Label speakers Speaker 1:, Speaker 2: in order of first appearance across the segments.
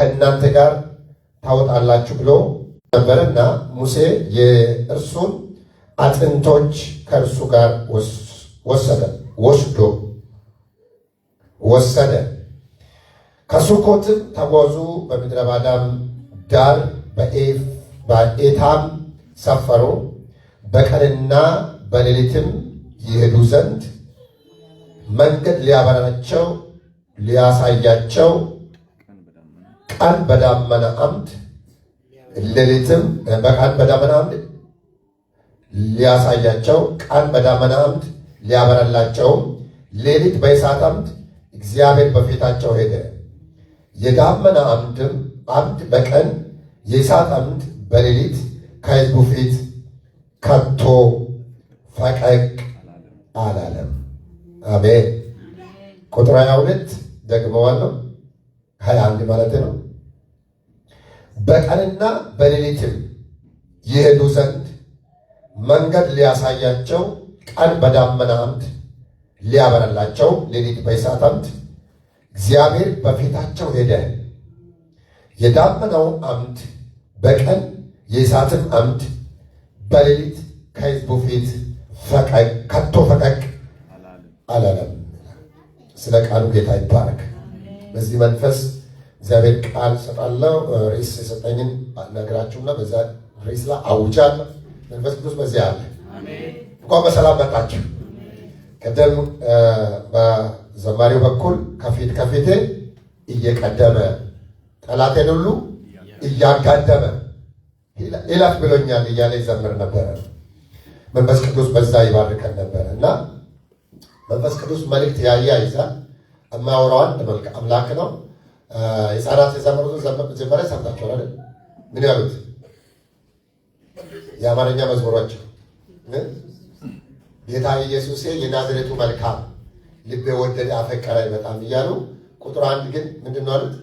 Speaker 1: ከእናንተ ጋር ታወጣላችሁ ብሎ ነበርና ሙሴ የእርሱን አጥንቶች ከእርሱ ጋር ወሰደ። ከሱኮትም ተጓዙ። በምድረ ባዳም ዳር በኤታም ሰፈሩ። በቀንና በሌሊትም ይሄዱ ዘንድ መንገድ ሊያበራቸው ሊያሳያቸው ቀን በዳመና አምድ ሌሊትም በቀን በዳመና አምድ ሊያሳያቸው ቀን በዳመና አምድ ሊያበራላቸው ሌሊት በእሳት አምድ እግዚአብሔር በፊታቸው ሄደ። የዳመና አምድ በቀን የእሳት አምድ በሌሊት ከሕዝቡ ፊት ከቶ ፈቀቅ አላለም። አሜን። ቁጥር 22 ደግመዋለሁ፣ 21 ማለት ነው። በቀንና በሌሊትም ይሄዱ ዘንድ መንገድ ሊያሳያቸው ቀን በዳመና አምድ ሊያበራላቸው ሌሊት በእሳት አምድ እግዚአብሔር በፊታቸው ሄደ። የዳመናው አምድ በቀን የእሳትም አምድ በሌሊት ከሕዝቡ ፊት ከቶ ፈቀቅ አላለም። ስለ ቃሉ ጌታ ይባረክ። በዚህ መንፈስ እግዚአብሔር ቃል ሰጣለሁ። ርዕስ የሰጠኝን ነገራችሁና በዛ ርዕስ ላይ አውጃለሁ። መንፈስ ቅዱስ በዚያ አለ። እንኳን በሰላም መጣችሁ። ቀደም በዘማሪው በኩል ከፊቴ እየቀደመ ጠላቴን ሁሉ እያጋደመ ይላፍ ብሎኛል እያለ ይዘምር ነበረ። መንፈስ ቅዱስ በዛ ይባርከን ነበረ እና መንፈስ ቅዱስ መልእክት ያያይዛል። የማወራዋን አምላክ ነው። ሕፃናት የዘመሩትን መጀመሪያ ሰምታችኋል አይደል? ምን ያሉት የአማርኛ መዝሙሮች ጌታ ኢየሱሴ የናዝሬቱ መልካም ልቤ ወደደ አፈቀረኝ በጣም እያሉ ቁጥር 1 ግን ምንድን ነው አሉት?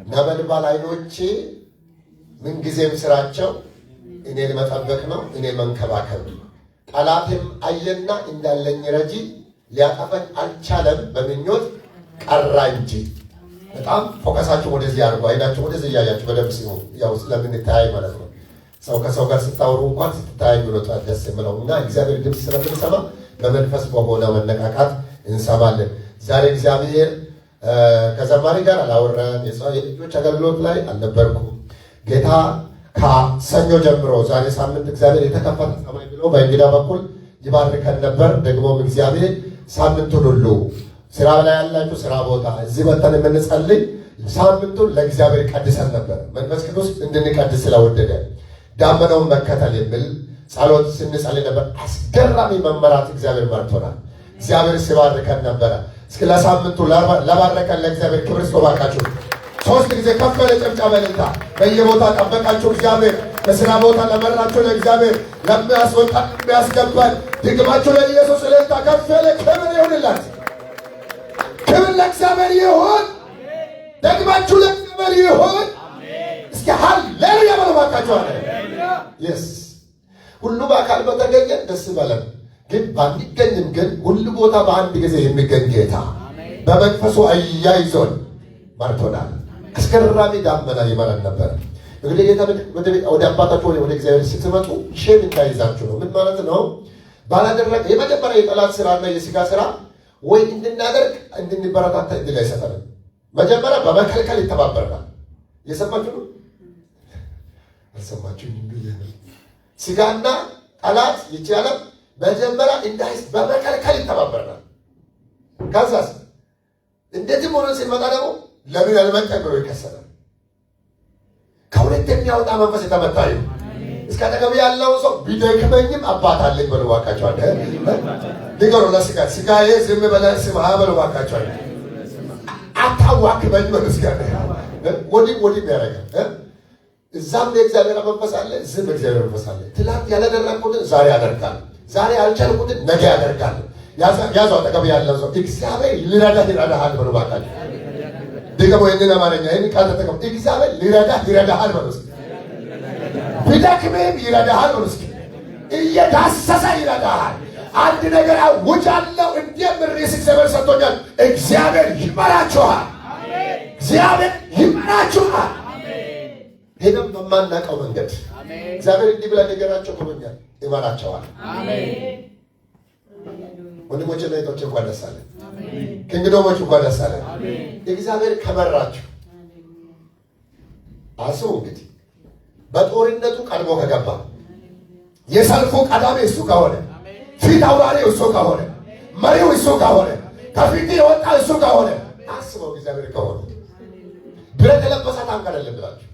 Speaker 1: ነበልባል ዓይኖቼ ምንጊዜም ስራቸው እኔን መጠበቅ ነው፣ እኔ መንከባከብ። ጠላቴም አየና እንዳለኝ ረጂ ሊያጠፈኝ አልቻለም፣ በምኞት ቀራ እንጂ። በጣም ፎከሳችሁ ወደዚህ አድርጎ አይናችሁ ወደዚህ እያያችሁ በደንብ ሲሆን ያው ስለምንተያይ ማለት ነው። ሰው ከሰው ጋር ስታወሩ እንኳን ስትተያዩ ነው ደስ የምለው እና እግዚአብሔር ድምፅ ስለምንሰማ በመንፈስ በሆነ መነቃቃት እንሰማለን። ዛሬ እግዚአብሔር ከዘማሪ ጋር አላወራን። የልጆች አገልግሎት ላይ አልነበርኩም። ጌታ ከሰኞ ጀምሮ ዛሬ ሳምንት እግዚአብሔር የተከፈተ ሰማይ ብሎ በእንግዳ በኩል ይባርከን ነበር። ደግሞም እግዚአብሔር ሳምንቱን ሁሉ ስራ ላይ ያላችሁ ስራ ቦታ እዚህ መተን የምንጸልይ ሳምንቱን ለእግዚአብሔር ቀድሰን ነበር። መንፈስ ቅዱስ እንድንቀድስ ስለወደደ ዳመናውን መከተል የሚል ጸሎት ስንጸልይ ነበር። አስገራሚ መመራት እግዚአብሔር መርቶናል። እግዚአብሔር ሲባርከን ነበረ። እስኪ ለሳምንቱ ለባረከን ለእግዚአብሔር ክብር ስጦባካችሁ 3 ጊዜ ከፍ ያለ ጭብጨባ እልልታ። በየቦታ ጠበቃችሁ እግዚአብሔር፣ በስራ ቦታ ለመራችሁ ለእግዚአብሔር፣ ለሚያስወጣ የሚያስገባን ድግማችሁ ለኢየሱስ እልልታ ከፍ ያለ ክብር ይሁንላት። ክብር ለእግዚአብሔር ይሁን። ደግማችሁ ለእግዚአብሔር ይሁን። እስኪ ሃሌሉያ በሉ ባካችሁ። የስ ሁሉ በአካል በተገኘ ደስ ይበለን፣ ግን ባንገኝም ግን ሁሉ ቦታ በአንድ ጊዜ የሚገኝ ጌታ በመንፈሱ አያይዞን መርቶናል። አስገራሚ ዳመና ይመራን ነበር። እንግዲህ ጌታ ወደ አባታችሁ ወደ እግዚአብሔር ስትመጡ ሼም እንዳይዛችሁ ነው። ምን ማለት ነው? ባላደረገ የመጀመሪያ የጠላት ስራና የስጋ ስራ ወይ እንድናደርግ እንድንበረታታ እድል አይሰጠንም። መጀመሪያ በመከልከል ይተባበረናል። የሰማችሁ ነው? አልሰማችሁም? ስጋና ጠላት ይቻላል መጀመሪያ እንዳይስ በመከልከል ይተባበረናል። ከዛስ እንደዚህ ሆነ ሲመጣ ደግሞ ለምን ያልመጣ ብሎ ይከሰናል። ከሁለት የሚያወጣ መንፈስ የተመታ ነው። እስከ ተገቢ ያለው ሰው ቢደክመኝም አባት አለኝ በሉ ባካቸው አለ ንገሩ። ለስጋ ስጋዬ ዝም በለ ስማ በሉ ባካቸው አለ አታዋክበኝ በሉ ስጋ ወዲህ ያደርጋል። እዛም የእግዚአብሔር መንፈስ አለ፣ ዝም እግዚአብሔር መንፈስ አለ። ትላንት ያላደረኩትን ዛሬ ያደርጋል፣ ዛሬ ያልቻልኩትን ነገ ያደርጋል። ያዘው አጠገብ ያለው ሰው እግዚአብሔር ይረዳሃል በሉ ባካቸው። ደግሞ ይህንን አማርኛ ይህን ቃል ተጠቀሙ። እግዚአብሔር ይረዳሃል በሉ እስኪ። ቢደክምም ይረዳሃል በሉ እስኪ። እየዳሰሰ ይረዳሃል። አንድ ነገር አውጃለሁ፣ እንደምርስ እግዚአብሔር ሰጥቶኛል። እግዚአብሔር ይመራችኋል። እግዚአብሔር ይመራችኋል። ሄደን በማናውቀው መንገድ እግዚአብሔር እንዲህ ብላ ነገራቸው ብሎኛል። ይመራቸዋል። ወንድሞቼ እና እህቶቼ እንኳን ደስ አለን። ከእንግዶሞች እንኳን ደስ አለን። እግዚአብሔር ከመራችሁ አስቡ እንግዲህ በጦርነቱ ቀድሞ ከገባ የሰልፉ ቀዳሚ እሱ ከሆነ ፊት አውራሪው እሱ ከሆነ መሪው እሱ ከሆነ ከፊት የወጣ እሱ ከሆነ አስበው እግዚአብሔር ከሆነ ብረት የለበሰ ታንክ አይደለም ብላችሁ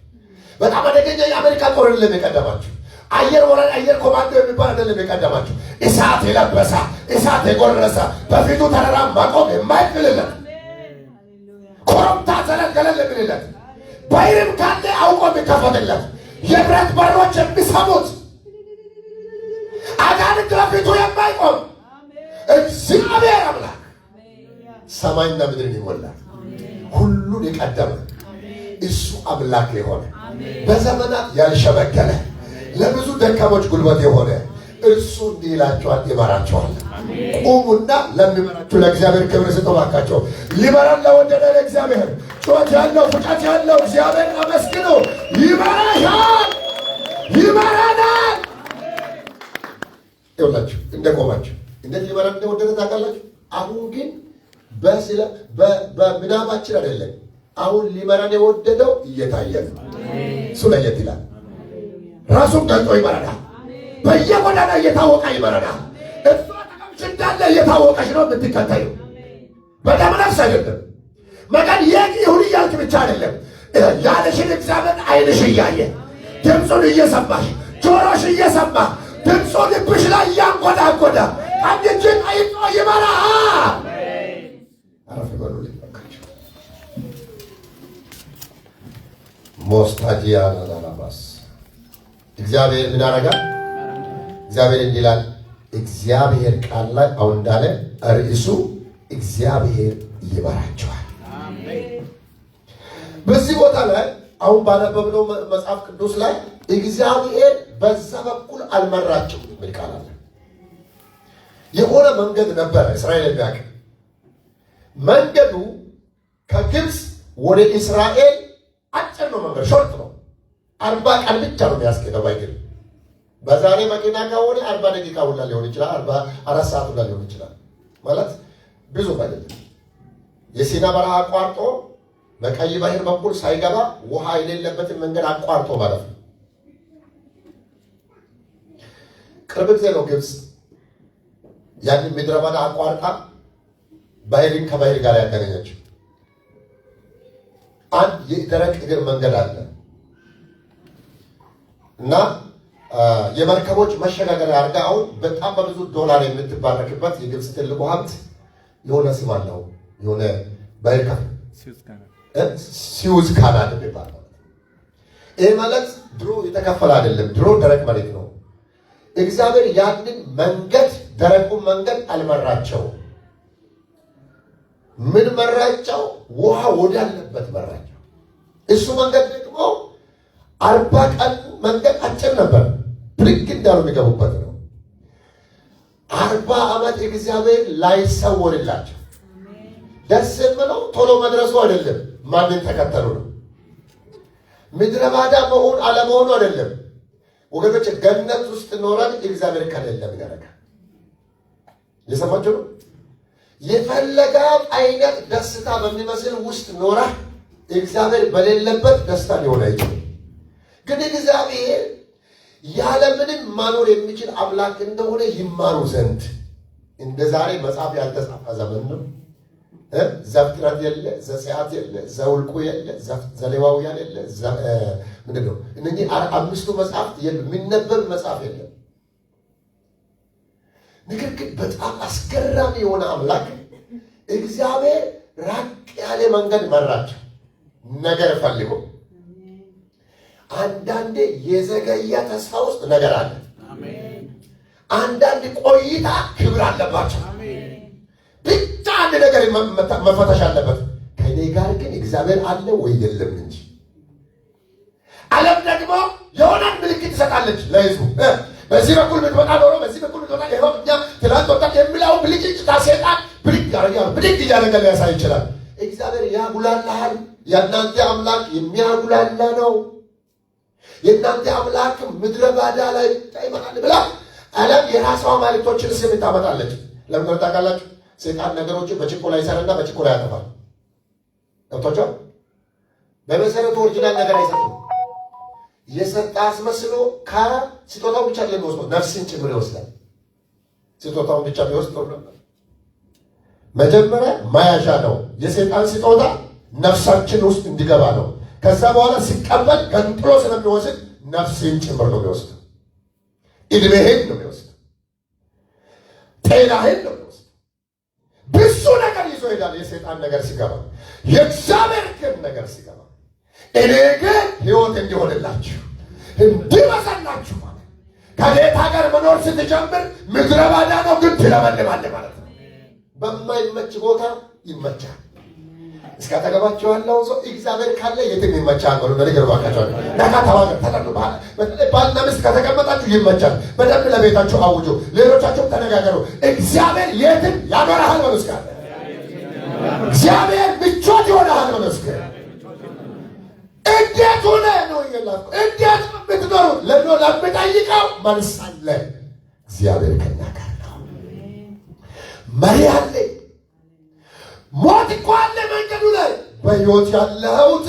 Speaker 1: በጣም አደገኛ የአሜሪካ ጦር አይደለም የቀደማችሁ አየር ወራሪ አየር ኮማንዶ የሚባል አይደለም የቀደማችሁ እሳት የለበሰ እሳት የጎረሰ በፊቱ ተራራ ማቆም የማይችልለት ኮረብታ ዘለገለል የሚልለት ባይርም ካለ አውቆ የሚከፈትለት የብረት በሮች የሚሰሙት አጋንንት በፊቱ የማይቆም እግዚአብሔር አምላክ ሰማይና ምድርን ይሞላል። ሁሉን የቀደመ እሱ አምላክ የሆነ በዘመናት ያልሸበገለ ለብዙ ደካሞች ጉልበት የሆነ እርሱ እንዲህ ይላቸዋል፣ ይመራቸዋል። ቁሙና ለሚመራችሁ ለእግዚአብሔር ክብር ስጡ ባካቸው። ሊመራን ለወደደ ለእግዚአብሔር ጩኸት ያለው ፍቃድ ያለው እግዚአብሔር አመስግኑ። ይመራሻል፣ ይመራናል። ይኸውላችሁ እንደቆማችሁ እንዴት ሊመራን እንደወደደ ታውቃላችሁ። አሁን ግን በምናባችን አይደለም። አሁን ሊመራን የወደደው እየታየ ነው። እሱ ለየት ይላል። ራሱን ገልጦ ይመራናል። በየጎዳና እየታወቀ ይመራናል። እሷ ተቀምሽ እንዳለ እየታወቀሽ ነው የምትከተዩ። በደም ነፍስ አይደለም። መቀን የት ይሁን እያልክ ብቻ አይደለም። ያለሽን እግዚአብሔር ዓይንሽ እያየ ድምፁን እየሰማሽ ጆሮሽ እየሰማ ድምፁ ልብሽ ላይ እያንጎዳጎዳ አንድ እጅን አይቶ ይመራሃል። አረፍ በሉ ልባካቸው። ሞስታጂያ ናናባስ እግዚአብሔር ምን ያደርጋል? እግዚአብሔር እንዲህ ይላል። እግዚአብሔር ቃል ላይ አሁን እንዳለ ርዕሱ እግዚአብሔር ይመራቸዋል። በዚህ ቦታ ላይ አሁን ባነበብነው መጽሐፍ ቅዱስ ላይ እግዚአብሔር በዛ በኩል አልመራቸውም የሚል ቃል አለ። የሆነ መንገድ ነበረ እስራኤል የሚያውቅ መንገዱ ከግብፅ ወደ እስራኤል አጭር ነው። መንገድ ሾርት ነው። 40 ቀን ብቻ ነው የሚያስኬደው ባይገርም። በዛሬ መኪና ከሆነ 40 ደቂቃ ሁላ ሊሆን ይችላል። 44 ሰዓት ሁላ ሊሆን ይችላል። ማለት ብዙ አይደለም። የሲና በረሃ አቋርጦ በቀይ ባህር በኩል ሳይገባ ውሃ የሌለበትን መንገድ አቋርጦ ማለት ነው። ቅርብ ጊዜ ነው ግብፅ ያንን ምድረ በዳ አቋርጣ ባህርን ከባህር ጋር ያገናኘችው። አንድ የደረቅ እግር መንገድ አለ እና የመርከቦች መሸጋገሪያ አድርጋ አሁን በጣም በብዙ ዶላር የምትባረክበት የግብፅ ትልቁ ሀብት የሆነ ስም አለው። የሆነ ባህር ሲዩዝ ካናል የሚባል ይህ ማለት ድሮ የተከፈለ አይደለም። ድሮ ደረቅ መሬት ነው። እግዚአብሔር ያንን መንገድ ደረቁን መንገድ አልመራቸው። ምን መራቸው? ውሃ ወዳለበት መራቸው። እሱ መንገድ ደግሞ 40 ቀን መንገድ አጭር ነበር። ብድግ እንዳሉ የሚገቡበት ነው። 40 ዓመት እግዚአብሔር ላይሰወርላቸው ደስ ብለው ቶሎ መድረሱ አይደለም፣ ማንን ተከተሉ ነው። ምድረ ባዳ መሆን አለመሆኑ አይደለም ወገኖች። ገነት ውስጥ ኖረን እግዚአብሔር ከሌለ ምን ያደርጋል? የሰማችሁ ነው። የፈለገ አይነት ደስታ በሚመስል ውስጥ ኖራ እግዚአብሔር በሌለበት ደስታ ሊሆን አይችልም። ግን እግዚአብሔር ያለምንም ማኖር የሚችል አምላክ እንደሆነ ይማሩ ዘንድ እንደ ዛሬ መጽሐፍ ያልተጻፈ ዘመን ነው። ዘፍጥረት የለ፣ ዘጸአት የለ፣ ዘውልቁ የለ፣ ዘሌዋውያን የለ፣ ምንድን ነው እነዚህ 5ቱ መጽሐፍት የሉ፣ የሚነበብ መጽሐፍ የለም። ነገር ግን በጣም አስገራሚ የሆነ አምላክ እግዚአብሔር ራቅ ያለ መንገድ መራቸው። ነገር ፈልጎ አንዳንዴ የዘገየ ተስፋ ውስጥ ነገር አለ። አንዳንድ ቆይታ ክብር አለባቸው። ብቻ አንድ ነገር መፈተሽ አለበት። ከኔ ጋር ግን እግዚአብሔር አለ ወይ የለም እንጂ። ዓለም ደግሞ የሆነን ምልክት ትሰጣለች ለሕዝቡ። በዚህ በኩል ብትወጣ ኖሮ በዚህ በኩል ብትወጣ ይኸው እኛ ትናንት ወጣ የሚለው ብልጭጭታ ሴጣን ብድግ ያደርጋል። ብድግ እያደረገ ሊያሳይ ይችላል። እግዚአብሔር ያጉላላል። የእናንተ አምላክ የሚያጉላላ ነው። የእናንተ አምላክ ምድረ ባዳ ላይ ይመጣል ብላ ዓለም የራሷ አማልክቶችን ስም ታመጣለች። ለምን ታውቃላችሁ? ሰይጣን ነገሮችን በችኮላ ይሰራና በችኮላ ያጠፋል። ገብቷችኋል? በመሰረቱ ኦሪጂናል ነገር አይሰጥም። የሰጣ አስመስሎ ከስጦታው ብቻ ለሚወስደው ነፍስን ጭምር ይወስዳል። ስጦታውን ብቻ ቢወስድ ጥሩ ነበር። መጀመሪያ ማያዣ ነው። የሰይጣን ስጦታ ነፍሳችን ውስጥ እንዲገባ ነው። ከዛ በኋላ ሲቀበል ገንጥሎ ስለሚወስድ ነፍስን ጭምር ነው የሚወስድ። እድሜህን ነው የሚወስድ። ጤናህን ነው የሚወስድ። ብዙ ነገር ይዞ ይሄዳል። የሰይጣን ነገር ሲገባ፣ የእግዚአብሔር ግን ነገር ሲገባ እኔ ግን ሕይወት እንዲሆንላችሁ እንዲበዛላችሁ ማለት ከጌታ ጋር መኖር ስትጀምር ምድረ ባዳ ነው ግን ትለመልማለህ ማለት ነው። በማይመች ቦታ ይመቻል። እስከ አጠገባችሁ ያለው ሰው እግዚአብሔር ካለ የትም ይመቻል ብሎ ነገር ባካቸው ነካ ተዋገር ተጠሩ ባልና ሚስት ከተቀመጣችሁ ይመቻል። በደንብ ለቤታችሁ አውጁ። ሌሎቻችሁም ተነጋገሩ። እግዚአብሔር የትም ያኖርሃል ብሎ እስካለ እግዚአብሔር ምቾት ይሆናል ብሎ እስከ እንዴት ሆነ ነው ይላል። እንዴት የምትኖሩት ለምጠይቀው መልስ አለ። እግዚአብሔር ከእኛ ጋር ነው። መሪ አለ። ሞት እኮ አለ መንገዱ ላይ። በሕይወት ያለሁት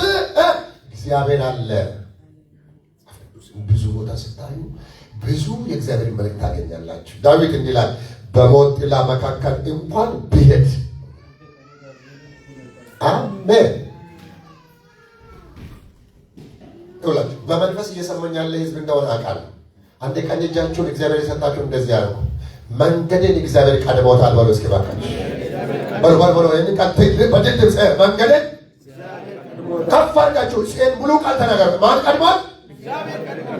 Speaker 1: እግዚአብሔር አለ። ብዙ ቦታ ስታዩ ብዙ የእግዚአብሔር መልእክት ታገኛላችሁ። ዳዊት እንዲላል በሞት ጥላ መካከል እንኳን ብሄድ አሜን። ይኸውላችሁ በመንፈስ እየሰማኝ ያለ ህዝብ እንደሆነ አውቃለሁ። አንድ ቀን እጃችሁን እግዚአብሔር የሰጣችሁ እንደዚህ ያልኩ መንገዴን እግዚአብሔር ቀድሞታል በሉ እስኪ ባካችሁ በርበርበሮ የሚቀጥል በድምፅ መንገዴን ከፍ አድርጋችሁ እስኪ ሙሉ ቃል ተናገሩ። ማን ቀድሟል?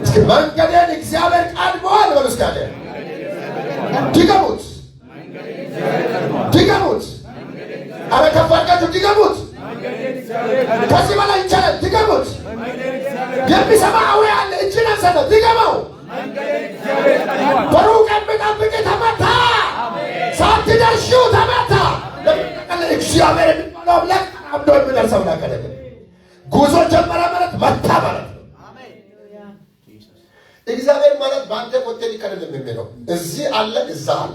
Speaker 1: እስኪ መንገዴን እግዚአብሔር ቀድሟል በሉ እስኪ አለ። ድገሙት ድገሙት። አረ ከፍ አድርጋችሁ ድገሙት። ከዚህ በላይ ይቻላል። ድገሙት። የሚሰማ አዊ አለ። እጅን አንሰተ ድገመው። በሩቅ የሚጠብቅ ተመታ፣ ሳትደርሺው ተመታ። እግዚአብሔር የሚባለው አምላክ አምዶ የሚደርሰው አምላክ አይደለም። ጉዞ ጀመረ ማለት መታ ማለት ነው። እግዚአብሔር ማለት በአንተ ኮቴ ሊቀርልም የሚለው እዚህ አለ እዛ አለ።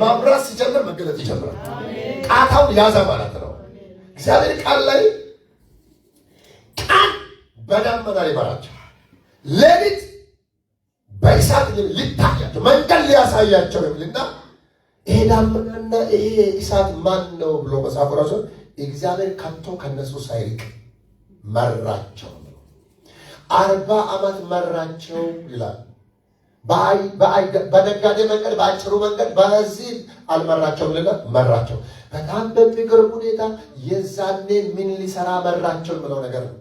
Speaker 1: ማብራት ሲጀምር መገለጥ ይጀምራል። ቃታውን ያዘ ማለት ነው። እግዚአብሔር ቃል ላይ ቀን በደመና ይመራቸዋል፣ ሌሊት በእሳት ሊታያቸው መንገድ ሊያሳያቸው የሚልና ይሄ ዳመናና ይሄ እሳት ማን ነው ብሎ መጽሐፉ ራሱ እግዚአብሔር ከቶ ከነሱ ሳይርቅ መራቸው። 40 ዓመት መራቸው ይላል። በነጋዴ መንገድ በአጭሩ መንገድ በዚህ አልመራቸውም ይልና መራቸው። በጣም በሚገርም ሁኔታ የዛኔ ምን ሊሰራ መራቸው ብለው ነገር ነው።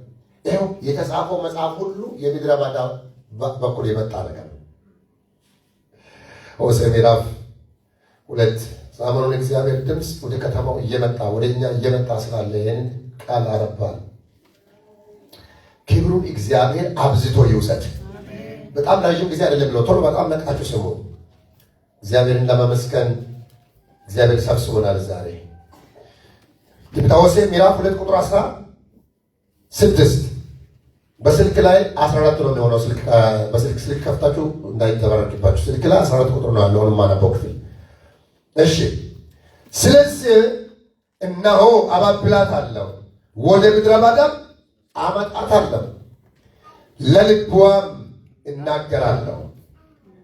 Speaker 1: ይኸው የተጻፈው መጽሐፍ ሁሉ የምድረ በዳ በኩል የመጣ ነገር ነው። ሆሴዕ ምዕራፍ 2 ሰሞኑን እግዚአብሔር ድምፅ ወደ ከተማው እየመጣ ወደኛ እየመጣ ስላለ ይህንን ቃል አነባል። ክብሩን እግዚአብሔር አብዝቶ ይውሰድ። በጣም ረዥም ጊዜ አይደለም ብለው ቶሎ በጣም ነቃችሁ ስሙ። እግዚአብሔርን ለማመስገን እግዚአብሔር ሰብስቦናል ዛሬ። ትንቢተ ሆሴዕ ምዕራፍ 2 ቁጥር 16 በስልክ ላይ 14 ነው የሚሆነው። በስልክ ከፍታችሁ እንዳይተበረክባችሁ ስልክ ላይ 14 ቁጥር ነው ያለው ማነበው ክፍል። እሺ ስለዚህ እነሆ አባብላታለሁ፣ ወደ ምድረ በዳም አመጣታለሁ፣ ለልቧም እናገራለሁ።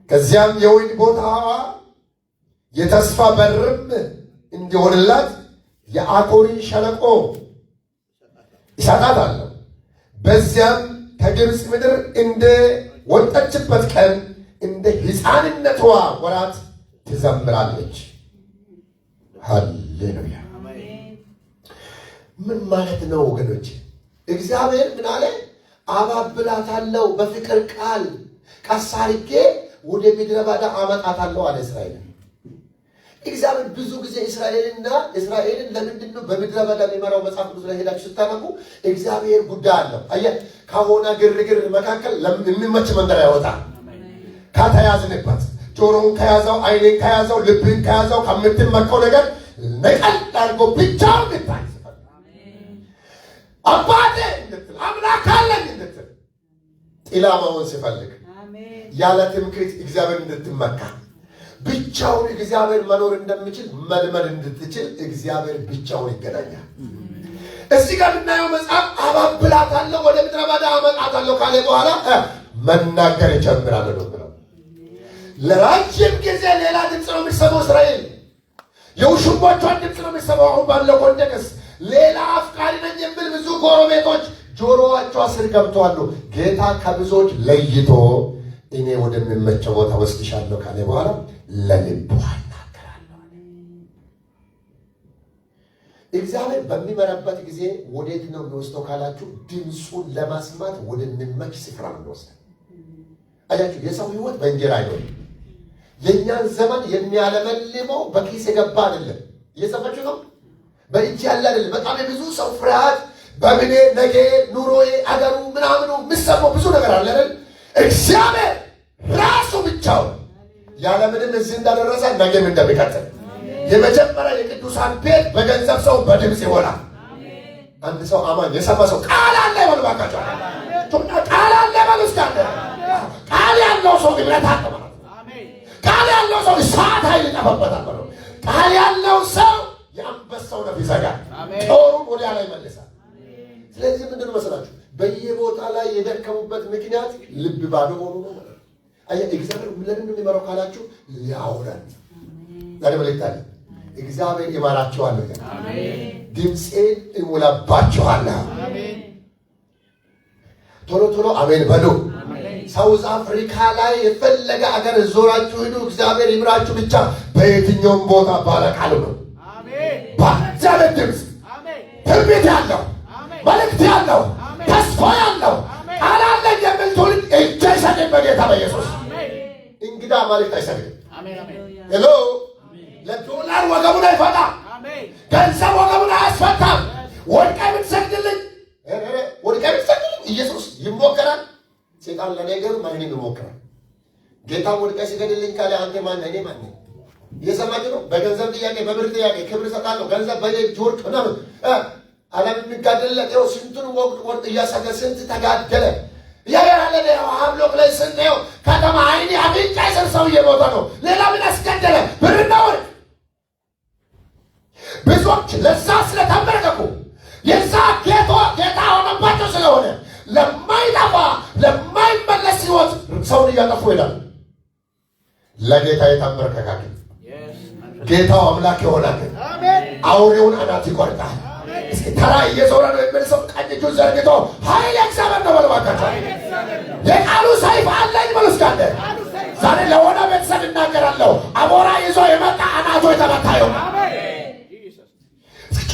Speaker 1: ከዚያም የወይን ቦታዋ የተስፋ በርም እንዲሆንላት የአኮርን ሸለቆ ይሰጣታለሁ። በዚያም ከግብፅ ምድር እንደ ወጣችበት ቀን እንደ ሕፃንነቷ ወራት ትዘምራለች። ሃሌሉያ! ምን ማለት ነው ወገኖች? እግዚአብሔር ምን አለ? አባብላታለሁ፣ በፍቅር ቃል ቀስ አድርጌ ወደ ምድረ በዳ አመጣታለሁ አለ እስራኤልን። እግዚአብሔር ብዙ ጊዜ እስራኤልን ለምንድን ነው በምድረ በዳ የሚመራው? መጽሐፍ ቅዱስ ላይ ሄዳችሁ ስታነቡ እግዚአብሔር ጉዳይ አለው። አየህ፣ ከሆነ ግርግር መካከል የሚመች መንገድ ያወጣል። ከተያዝንበት ጆሮውን ከያዘው፣ አይኔን ከያዘው፣ ልብን ከያዘው ከምትመቀው ነገር ነቀል አድርጎ ብቻውን ይታይ አባቴ እንድትል አምላክ አለኝ እንድትል ኢላማውን ሲፈልግ ያለ ትምክህት እግዚአብሔር እንድትመካ ብቻውን እግዚአብሔር መኖር እንደሚችል መልመድ እንድትችል እግዚአብሔር ብቻውን ይገናኛል። እዚህ ጋር የምናየው መጽሐፍ አባብላታለሁ ወደ ምድረ በዳ አመጣታለሁ ካለ በኋላ መናገር ይጀምራል ነው ብለው ለረጅም ጊዜ ሌላ ድምፅ ነው የሚሰማው። እስራኤል የውሽሞቿን ድምፅ ነው የሚሰማው። አሁን ባለው ኮንቴክስት ሌላ አፍቃሪ ነኝ የሚል ብዙ ጎረቤቶች ጆሮአቸው ስር ገብተዋል። ጌታ ከብዙዎች ለይቶ እኔ ወደሚመቸው ቦታ ወስድሻለሁ ካለ በኋላ ለልቧ እናገራለሁ። እግዚአብሔር በሚመራበት ጊዜ ወዴት ነው የሚወስደው ካላችሁ ድምፁን ለማስማት ወደሚመች ስፍራ ነው የሚወስደው። አያችሁ፣ የሰው ህይወት በእንጀራ አይደለም። የእኛን ዘመን የሚያለመልመው በኪስ የገባ አይደለም። እየሰማችሁ ነው? በእጅ ያለ አይደለም። በጣም የብዙ ሰው ፍርሃት በምኔ ነገ ኑሮዬ አገሩ ምናምኑ የሚሰማው ብዙ ነገር አለ አይደል? እግዚአብሔር ራሱ ብቻው ያለምንም እዚህ እንዳደረሰ ነገም እንደሚቀጥል የመጀመሪያ የቅዱሳን ቤት በገንዘብ ሰው በድምፅ ይሆናል። አንድ ሰው አማኝ የሰማ ሰው ቃል አለ ይሆን ባካቸው ቃል አለ ባሉስታለ ቃል ያለው ሰው ግብረት አለ ማለት ቃል ያለው ሰው እሳት ኃይል ይጠፋበታል ማለት ቃል ያለው ሰው የአንበሳው ነፍ ይዘጋል፣ ጦሩን ወዲያ ላይ ይመልሳል። ስለዚህ ምንድነው መሰላችሁ በየቦታ ላይ የደከሙበት ምክንያት ልብ ባዶ ሆኖ ነው ማለት ነው። እግዚአብሔር ለምን እንደሚመራው ካላችሁ ሊያወራን ዛሬ መልእክት እግዚአብሔር ይመራችኋል። አሜን። ድምፄን እሞላባችኋለሁ። አሜን። ቶሎ ቶሎ አሜን በሉ። ሳውዝ አፍሪካ ላይ የፈለገ አገር ዞራችሁ ሂዱ፣ እግዚአብሔር ይምራችሁ ብቻ። በየትኛውም ቦታ ባለቃሉ ነው። አሜን። በእግዚአብሔር ድምፅ ትንቢት ያለው መልእክት ያለው ተስፋ ያለው ቃል አለኝ የሚል ትውልድ እጅ አይሰጥም በጌታ በኢየሱስ። እንግዳ መልእክት አይሰጥም። ሄሎ ለዶላር ወገቡን አይፈታም። ገንዘብ ወገቡን አያስፈታም። ወድቀህ ብትሰግድልኝ ኢየሱስ ይሞከራል። ሴጣን ለነገሩ ማንንም ይሞክራል። ጌታ ወድቀህ ሲገድልኝ ካለ አንተ ማን እኔ ማን ነኝ? እየሰማችሁ ነው? በገንዘብ ጥያቄ በብር ጥያቄ ክብር እሰጣለሁ ገንዘብ በሌጅ ወርቅ ምናምን ዓለም የሚጋደልለት ይኸው ስንቱን ወቅት እያሰገ ስንት ተጋደለ ያያለ ነው። አብሎክ ላይ ስንየው ከተማ አይኔ አፍንጫ ይሰር ሰው እየሞተ ነው። ሌላ ምን አስገደለ? ብርና ወርቅ። ብዙዎች ለዛ ስለተመረቀቁ የዛ ጌታ ሆነባቸው ስለሆነ ለማይጠፋ ለማይመለስ ሕይወት ሰውን እያጠፉ ይላል። ለጌታ የተመረቀቀ ጌታው አምላክ ይሆናል። አውሬውን አናት ይቆርጣል። እስኪ ተራ እየዞረ ነው የሚል ሰው ቀኝ እጁን ዘርግቶ ኃይል እግዚአብሔር ነው በለባካቸው። የቃሉ ሰይፍ አለኝ በሉ እስኪ አለ። ዛሬ ለሆነ ቤተሰብ እናገራለሁ። አቦራ ይዞ የመጣ አናቶ የተመታ ይሆናል።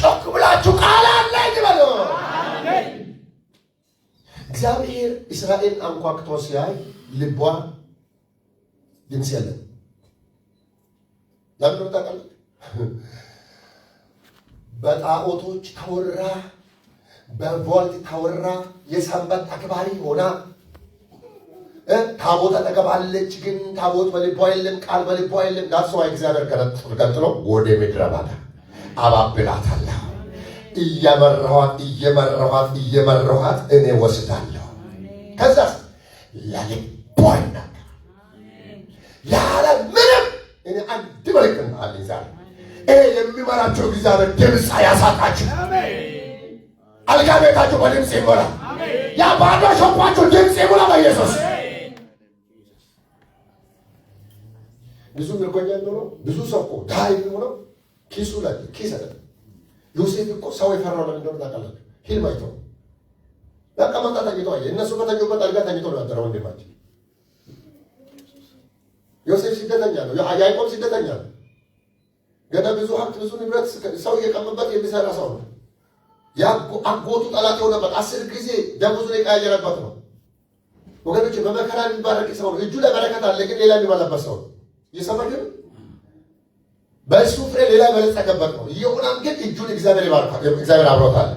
Speaker 1: ጮክ ብላችሁ ቃል አለኝ በሉ። እግዚአብሔር እስራኤል አንኳክቶ ሲያይ ልቧ ድምፅ የለም። ለምን ነው ታውቃለህ? በጣዖቶች ተወራ፣ በቮልት ተወራ። የሰንበት አክባሪ ሆና ታቦት ተቀባለች፣ ግን ታቦት በልቧ የለም፣ ቃል በልቧ የለም። ዳስዋ እግዚአብሔር ቀጥሎ ወደ ምድረ በዳ አባብላታለሁ፣ እየመራኋት እኔ ወስዳለሁ። ከዛስ ለልቧ ይናገራል ያለ ምንም እኔ አንድ መልእክት አለኝ ዛሬ የሚመራቸው እግዚአብሔር ድምፅ ያሳጣችሁ። አልጋ ቤታችሁ በድምፅ ይሞላ። ያ ባዶ ሾፓችሁ ድምፅ ይሞላ በኢየሱስ። ብዙ ምርኮኛ ነው። ብዙ ሰው እኮ ዳይ ነው ኪሱ ላይ ኪስ አለ። ዮሴፍ እኮ ሰው የፈራው ለምን እንደሆነ ታውቃላችሁ? ሂልም አይቶ በቃ መጣ ተኝቶ አየ። እነሱ ከተኙበት አልጋ ተኝቶ ነው ያደረው። ወንድማችን ዮሴፍ ስደተኛ ነው። ያዕቆብ ስደተኛ ነው። ገና ብዙ ሀብት ብዙ ንብረት ሰው እየቀመበት የሚሰራ ሰው ነው። አጎቱ ጠላት የሆነበት 10 ጊዜ ደሞዙን የቀያየረበት ነው። ወገኖች በመከራ የሚባረክ ሰው ነው። እጁ ላይ በረከት አለ፣ ግን ሌላ የሚበላበት ሰው ነው። እየሰማችሁ በእሱ ፍሬ ሌላ በለጸገበት ነው። ይሁናም ግን እጁን እግዚአብሔር ይባርካል። እግዚአብሔር አብሮታል።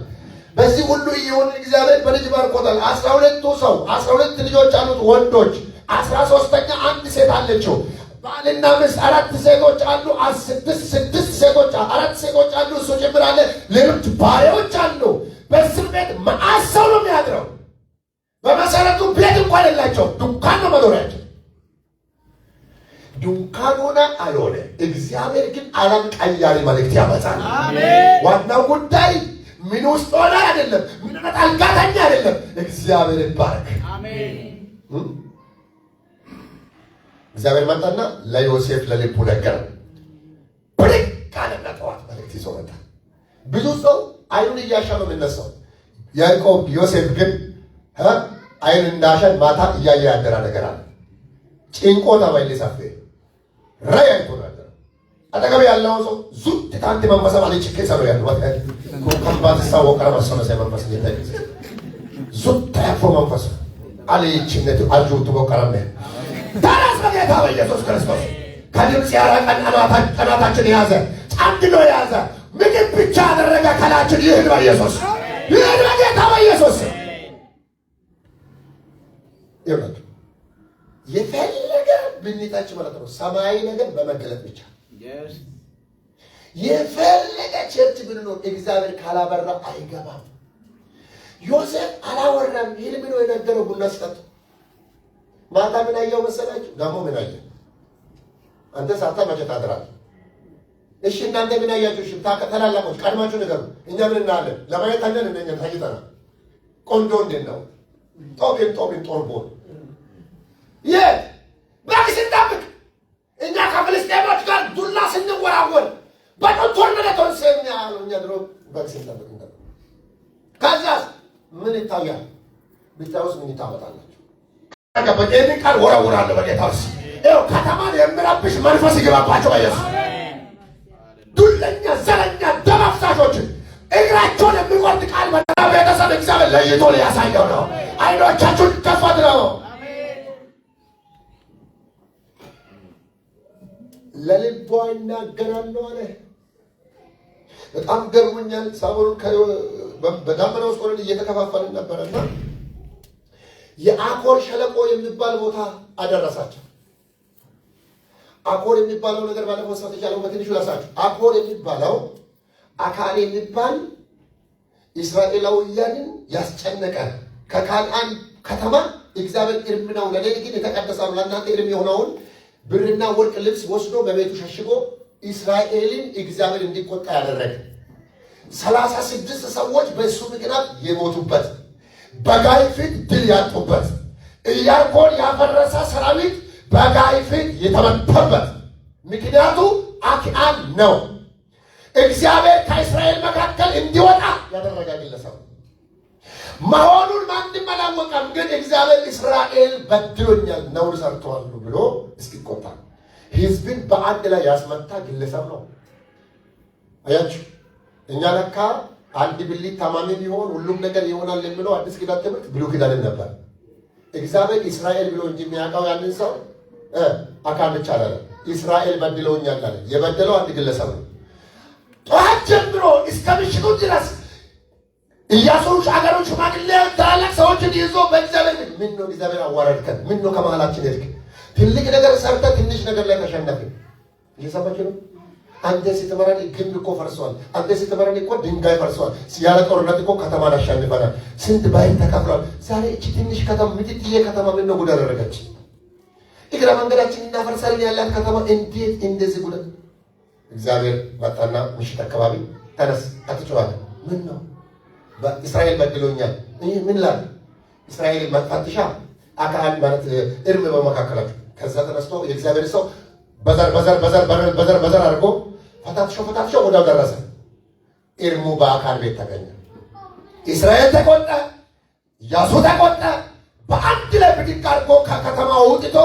Speaker 1: በዚህ ሁሉ ይሁን እግዚአብሔር በልጅ ባርኮታል። 12ቱ ሰው 12 ልጆች አሉት ወንዶች፣ 13ኛ አንድ ሴት አለችው። ባልና ሚስት 4 ሴቶች አሉ። 6 ሴቶች 4 ሴቶች አሉ። እሱ ጭምር አለ። ሌሎች ባሪያዎች አሉ። በዚህ ቤት መዓት ሰው ነው የሚያድረው። በመሰረቱ ቤት እንኳን የላቸውም፣ ድንኳን ነው መኖሪያቸው። ድንኳን ሆነ አልሆነ እግዚአብሔር ግን ዓለም ቀያሪ መልእክት ያመጣል። ዋናው ጉዳይ ምን ውስጥ ሆነ አይደለም፣ ምን አልጋታኛ አይደለም። እግዚአብሔር ይባረክ። እግዚአብሔር መጣና ለዮሴፍ ለልቡ ነገረው። ብድግ አለና ጠዋት መልእክት ይዞ መጣ። ብዙ ሰው አይኑን እያሻመ የሚነሳው ያዕቆብ፣ ዮሴፍ ግን አይን እንዳሸን ማታ እያየ ያደራ ነገር አለ። ጭንቆ ተባይል ሰፈ ራይ አይቶናል። አጠገብ ያለው ሰው ዙት ታንተ መንፈሳ ማለት ከሰሩ ያለው ወጣት ኮምባት ሳው ወቀራ መሰለ መንፈስ ነው። ዙት ታፎ መንፈስ አለችነት አጁቱ ወቀራም ታራስ በጌታ በኢየሱስ ክርስቶስ ከድምፅ ያራቀን ጠላታችን የያዘ ጫንድኖ የያዘ ምግብ ብቻ አደረገ ከላችን ይህን በኢየሱስ ይህን በጌታ በኢየሱስ ይሁን። የፈለገ ብንጣች ማለት ነው ሰማያዊ ነገር በመገለጥ ብቻ የፈለገ ቸርች ብንኖር እግዚአብሔር ካላበራ አይገባም። ዮሴፍ አላወራም። ህልም ነው የነገረው። ቡና ስጠጡ ማታ ምን አየው መሰላችሁ? ደግሞ ምን አየ? አንተ ሳታ መቼ ታድራለህ? እሺ እናንተ ምን አያችሁ? እሺ ታላላቆች ቀድማችሁ ንገሩ። እኛ ምን እናለን? ለማየት አለን እንደኛ ታይተና ቆንጆ እንዴት ነው? ጦቢን ጦርቦ በአክስ እንጠብቅ። እኛ ከፍልስጤሞች ጋር ዱላ ስንወራወር በጦርነቶን ሰኛ ያለው እኛ ድሮ በአክስ እንጠብቅ። ከዛስ ምን ይታያል? ብታውስ ምን ይታወጣላችሁ? በቀኝ ቃል ወራወራለሁ በጌታስ ይኸው ከተማን የሚረብሽ መንፈስ ይገባባቸው በኢየሱስ። ዱለኛ ዘረኛ ደም አፍሳሾችን እግራቸውን የሚቆርጥ ቃል ቤተሰብ እግዚአብሔር ለይቶ ሊያሳየው ነው። አይኖቻችሁን ከፈት ነው። ለልቧ ይናገራለሁ አለ። በጣም ገርሞኛል። ሰሞኑን በዳመና ውስጥ ሆነን እየተከፋፈልን ነበረና የአኮር ሸለቆ የሚባል ቦታ አደረሳቸው። አኮር የሚባለው ነገር ባለፈው ሰዓት ይቻለው በትንሹ ላሳችሁ። አኮር የሚባለው አካን የሚባል እስራኤላውያንን ያስጨነቀ ከካናን ከተማ እግዚአብሔር እርም ነው ለኔ ግን የተቀደሰው ለእናንተ እርም የሆነውን ብርና ወርቅ ልብስ ወስዶ በቤቱ ሸሽጎ እስራኤልን እግዚአብሔር እንዲቆጣ ያደረገ 36 ሰዎች በእሱ ምክንያት የሞቱበት በጋይ ፊት ድል ያጡበት ኢያሪኮን ያፈረሰ ሰራዊት በጋይ ፊት የተመታበት ምክንያቱ አክዓብ ነው። እግዚአብሔር ከእስራኤል መካከል እንዲወጣ ያደረገ ግለሰብ መሆኑን ማንም አላወቀም። ግን እግዚአብሔር እስራኤል በድሎኛል ነውር ሰርተዋል ብሎ እስኪቆጣ ሕዝብን በአንድ ላይ ያስመታ ግለሰብ ነው። አያችሁ እኛ ለካ አንድ ብልት ታማሚ ቢሆን ሁሉም ነገር ይሆናል የሚለው አዲስ ኪዳን ትምህርት ብሉይ ኪዳን ነበር። እግዚአብሔር እስራኤል ብሎ እንጂ የሚያውቀው ያንን ሰው አካል ብቻ አይደለም። እስራኤል በድለውኛል አለ። የበደለው አንድ ግለሰብ ነው። ጠዋት ጀምሮ እስከ ምሽቱ ድረስ ኢያሱ አገሩን ሽማግሌዎች ታላላቅ ሰዎችን ይዞ በእግዚአብሔር ምን ነው እግዚአብሔር አዋረድከን? ምን ነው ከመሃላችን ሄድክ? ትልቅ ነገር ሰርተህ ትንሽ ነገር ላይ ተሸነፍን። እየሰማችሁ ነው? አንተ ስትመራን ግንብ እኮ ፈርሷል። አንተ ስትመራን እኮ ድንጋይ ፈርሷል። ያለ ጦርነት እኮ ከተማን አሸንፈናል። ስንት ባይን ተከፍሏል። ዛሬ እቺ ትንሽ ከተማ ምጥጥዬ ከተማ ምን ነው ጉድ አደረገች? እግረ መንገዳችን እናፈርሳለን ያላት ከተማ እንዴት እንደዚህ ጉድ! እግዚአብሔር መጣና ምሽት አካባቢ ተነስ አትጮሃል። ምን ነው በእስራኤል በድሎኛል። ይሄ ምን ላል እስራኤል መጥፋትሻ አካል ማለት እርም በመካከላችሁ። ከዛ ተነስቶ የእግዚአብሔር ሰው በዘር አድርጎ ፈታትሾ ወዲያው ደረሰ። እርሙ በአካል ቤት ተገኘ። እስራኤል ተቆጣ፣ ኢያሱ ተቆጣ። በአንድ ላይ ብድግ አድርጎ ከከተማ ወጥቶ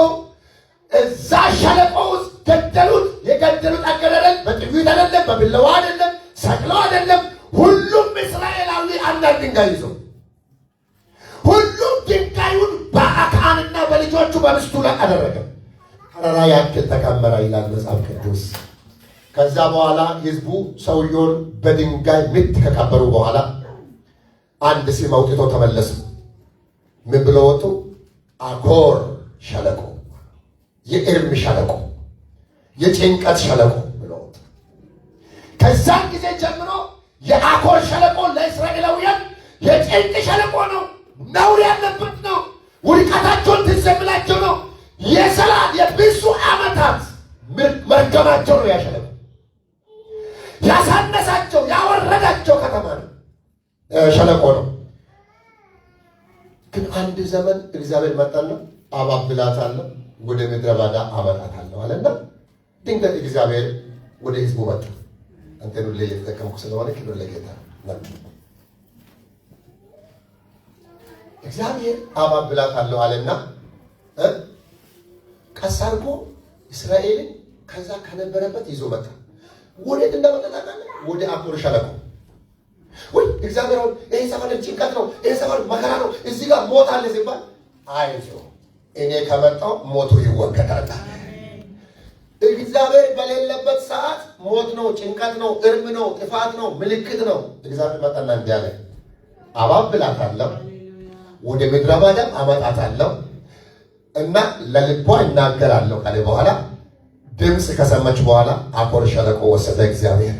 Speaker 1: እዛ ሸለቆ ውስጥ ገደሉት። የገደሉት አገደለን በጥይት አይደለም፣ በቢላዋ አይደለም፣ ሰቅለው አይደለም። ሁሉም እስራኤላዊ አንዳንድ ድንጋይ ይዞ ሁሉም ድንጋዩን በአካንና በልጆቹ በሚስቱ ላይ አደረገ። ተራራ ያክል ተከመረ ይላል መጽሐፍ ቅዱስ። ከዛ በኋላ ህዝቡ ሰውየውን በድንጋይ ምት ከቀበሩ በኋላ አንድ ስም አውጥተው ተመለሱ። ምን ብለው ወጡ? አኮር ሸለቆ፣ የእርም ሸለቆ፣ የጭንቀት ሸለቆ ብለው ወጡ። ከዛን ጊዜ ጀምሮ የአኮር ሸለቆ ለእስራኤላውያን የጭንቅ ሸለቆ ነው። ነውር ያለበት ነው። ውድቀታቸውን ትዝ የሚላቸው ነው። የብዙ ዓመታት መርገማቸው ነው ያሸለቆ። ያሳነሳቸው ያወረዳቸው ከተማ ነው ሸለቆ ነው። ግን አንድ ዘመን እግዚአብሔር መጣና አባብላታለሁ ወደ ምድረ በዳ አመጣታለሁ አለና ድንገት እግዚአብሔር ወደ ህዝቡ መጣ። አንተን ሁሌ እየተጠቀምኩ ስለሆነ ክብር ለጌታ ነው። እግዚአብሔር አባብላታለሁ አለና ቀስ አድርጎ እስራኤልን ከዛ ከነበረበት ይዞ መጣ። ወዴት እንደመጣ ወደ አኮር ሸለቆ። ወይ እግዚአብሔር ይሄ ሰፈር ጭንቀት ነው፣ ይሄ ሰፈር መከራ ነው፣ እዚህ ጋር ሞት አለ ሲባል አይዞህ እኔ ከመጣሁ ሞቱ ይወገዳል። እግዚአብሔር በሌለበት ሰዓት ሞት ነው፣ ጭንቀት ነው፣ እርም ነው፣ ጥፋት ነው፣ ምልክት ነው። እግዚአብሔር መጣና እንዲህ አለ፣ አባብላታለሁ ወደ ምድረ በዳም አመጣታለሁ እና ለልቧ እናገራለሁ ካለ በኋላ ድምፅ ከሰማች በኋላ አኮር ሸለቆ ወሰደ እግዚአብሔር።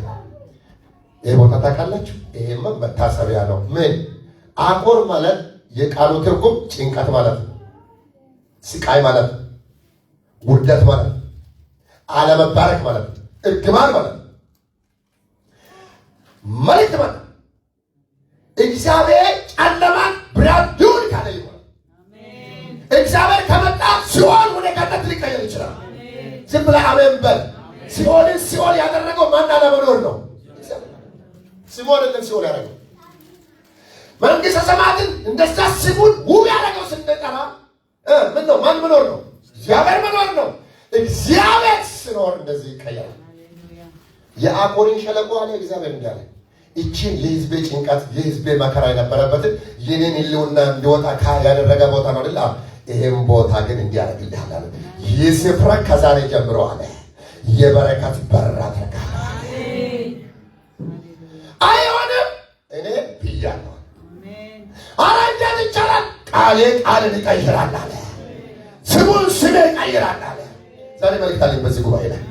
Speaker 1: ይሄ ቦታ ታውቃላችሁ? ይሄማ መታሰቢያ ነው። ምን አኮር ማለት የቃሉ ትርጉም ጭንቀት ማለት ነው፣ ስቃይ ማለት ነው፣ ውርደት ማለት ነው፣ አለመባረክ ማለት ነው፣ እርግማን ማለት ነው፣ መልእክት ማለት ነው። እግዚአብሔር ጨለማን ብርሃን ይሁን ካለ ይሆናል። እግዚአብሔር ከመጣ ሲኦል ወደ ገነት ሊቀየር ይችላል። ዝም ብለህ አሜን በል። ሲኦልን ሲኦል ያደረገው ማን አለመኖር ነው? ሲኦልን ሲኦል ያደረገው መንግሥተ ሰማያትን እንደዛ ስሙን ውብ ያደረገው ስንጠራ ምን ነው? ማን መኖር ነው? እግዚአብሔር መኖር ነው። እግዚአብሔር ሲኖር እንደዚህ ይቀየራል። የአኮርን ሸለቆ አለ እግዚአብሔር እንዳለ እቺን የህዝቤ ጭንቀት የህዝቤ መከራ የነበረበትን የኔን ህልውና እንዲወጣ ያደረገ ቦታ ነው አይደል? ይሄን ቦታ ግን እንዲያደርግልሃል አለ። ይህ ስፍራ ከዛሬ ጀምሮ አለ የበረከት በር አደርጋለሁ። አይሆንም እኔ ብያለሁ። ኧረ እንዴት ይቻላል? ቃልን ይቀይራል አለ። ስሙን ስሜ ይቀይራል አለ። ዛሬ መልእክት አለኝ በዚህ ጉባኤ ላይ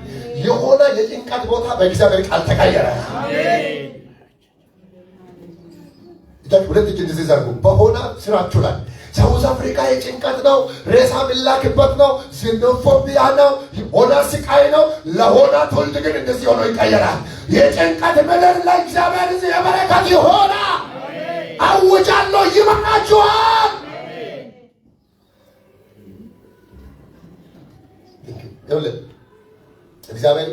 Speaker 1: የሆነ የጭንቀት ቦታ በእግዚአብሔር ቃል ተቀየረ። ሁለት እጅ እንደዚህ ዘርጉ። በሆነ ስራችሁ ላይ ሳውዝ አፍሪካ የጭንቀት ነው፣ ሬሳ የሚላክበት ነው፣ ዚኖፎቢያ ነው፣ ሆነ ስቃይ ነው። ለሆነ ትውልድ ግን እንደዚህ ሆኖ ይቀየራል። የጭንቀት ምድር ላይ እግዚአብሔር እዚህ የበረከት ይሆና አውጃለሁ። ይመጣችኋል። ይኸውልህ እግዚአብሔር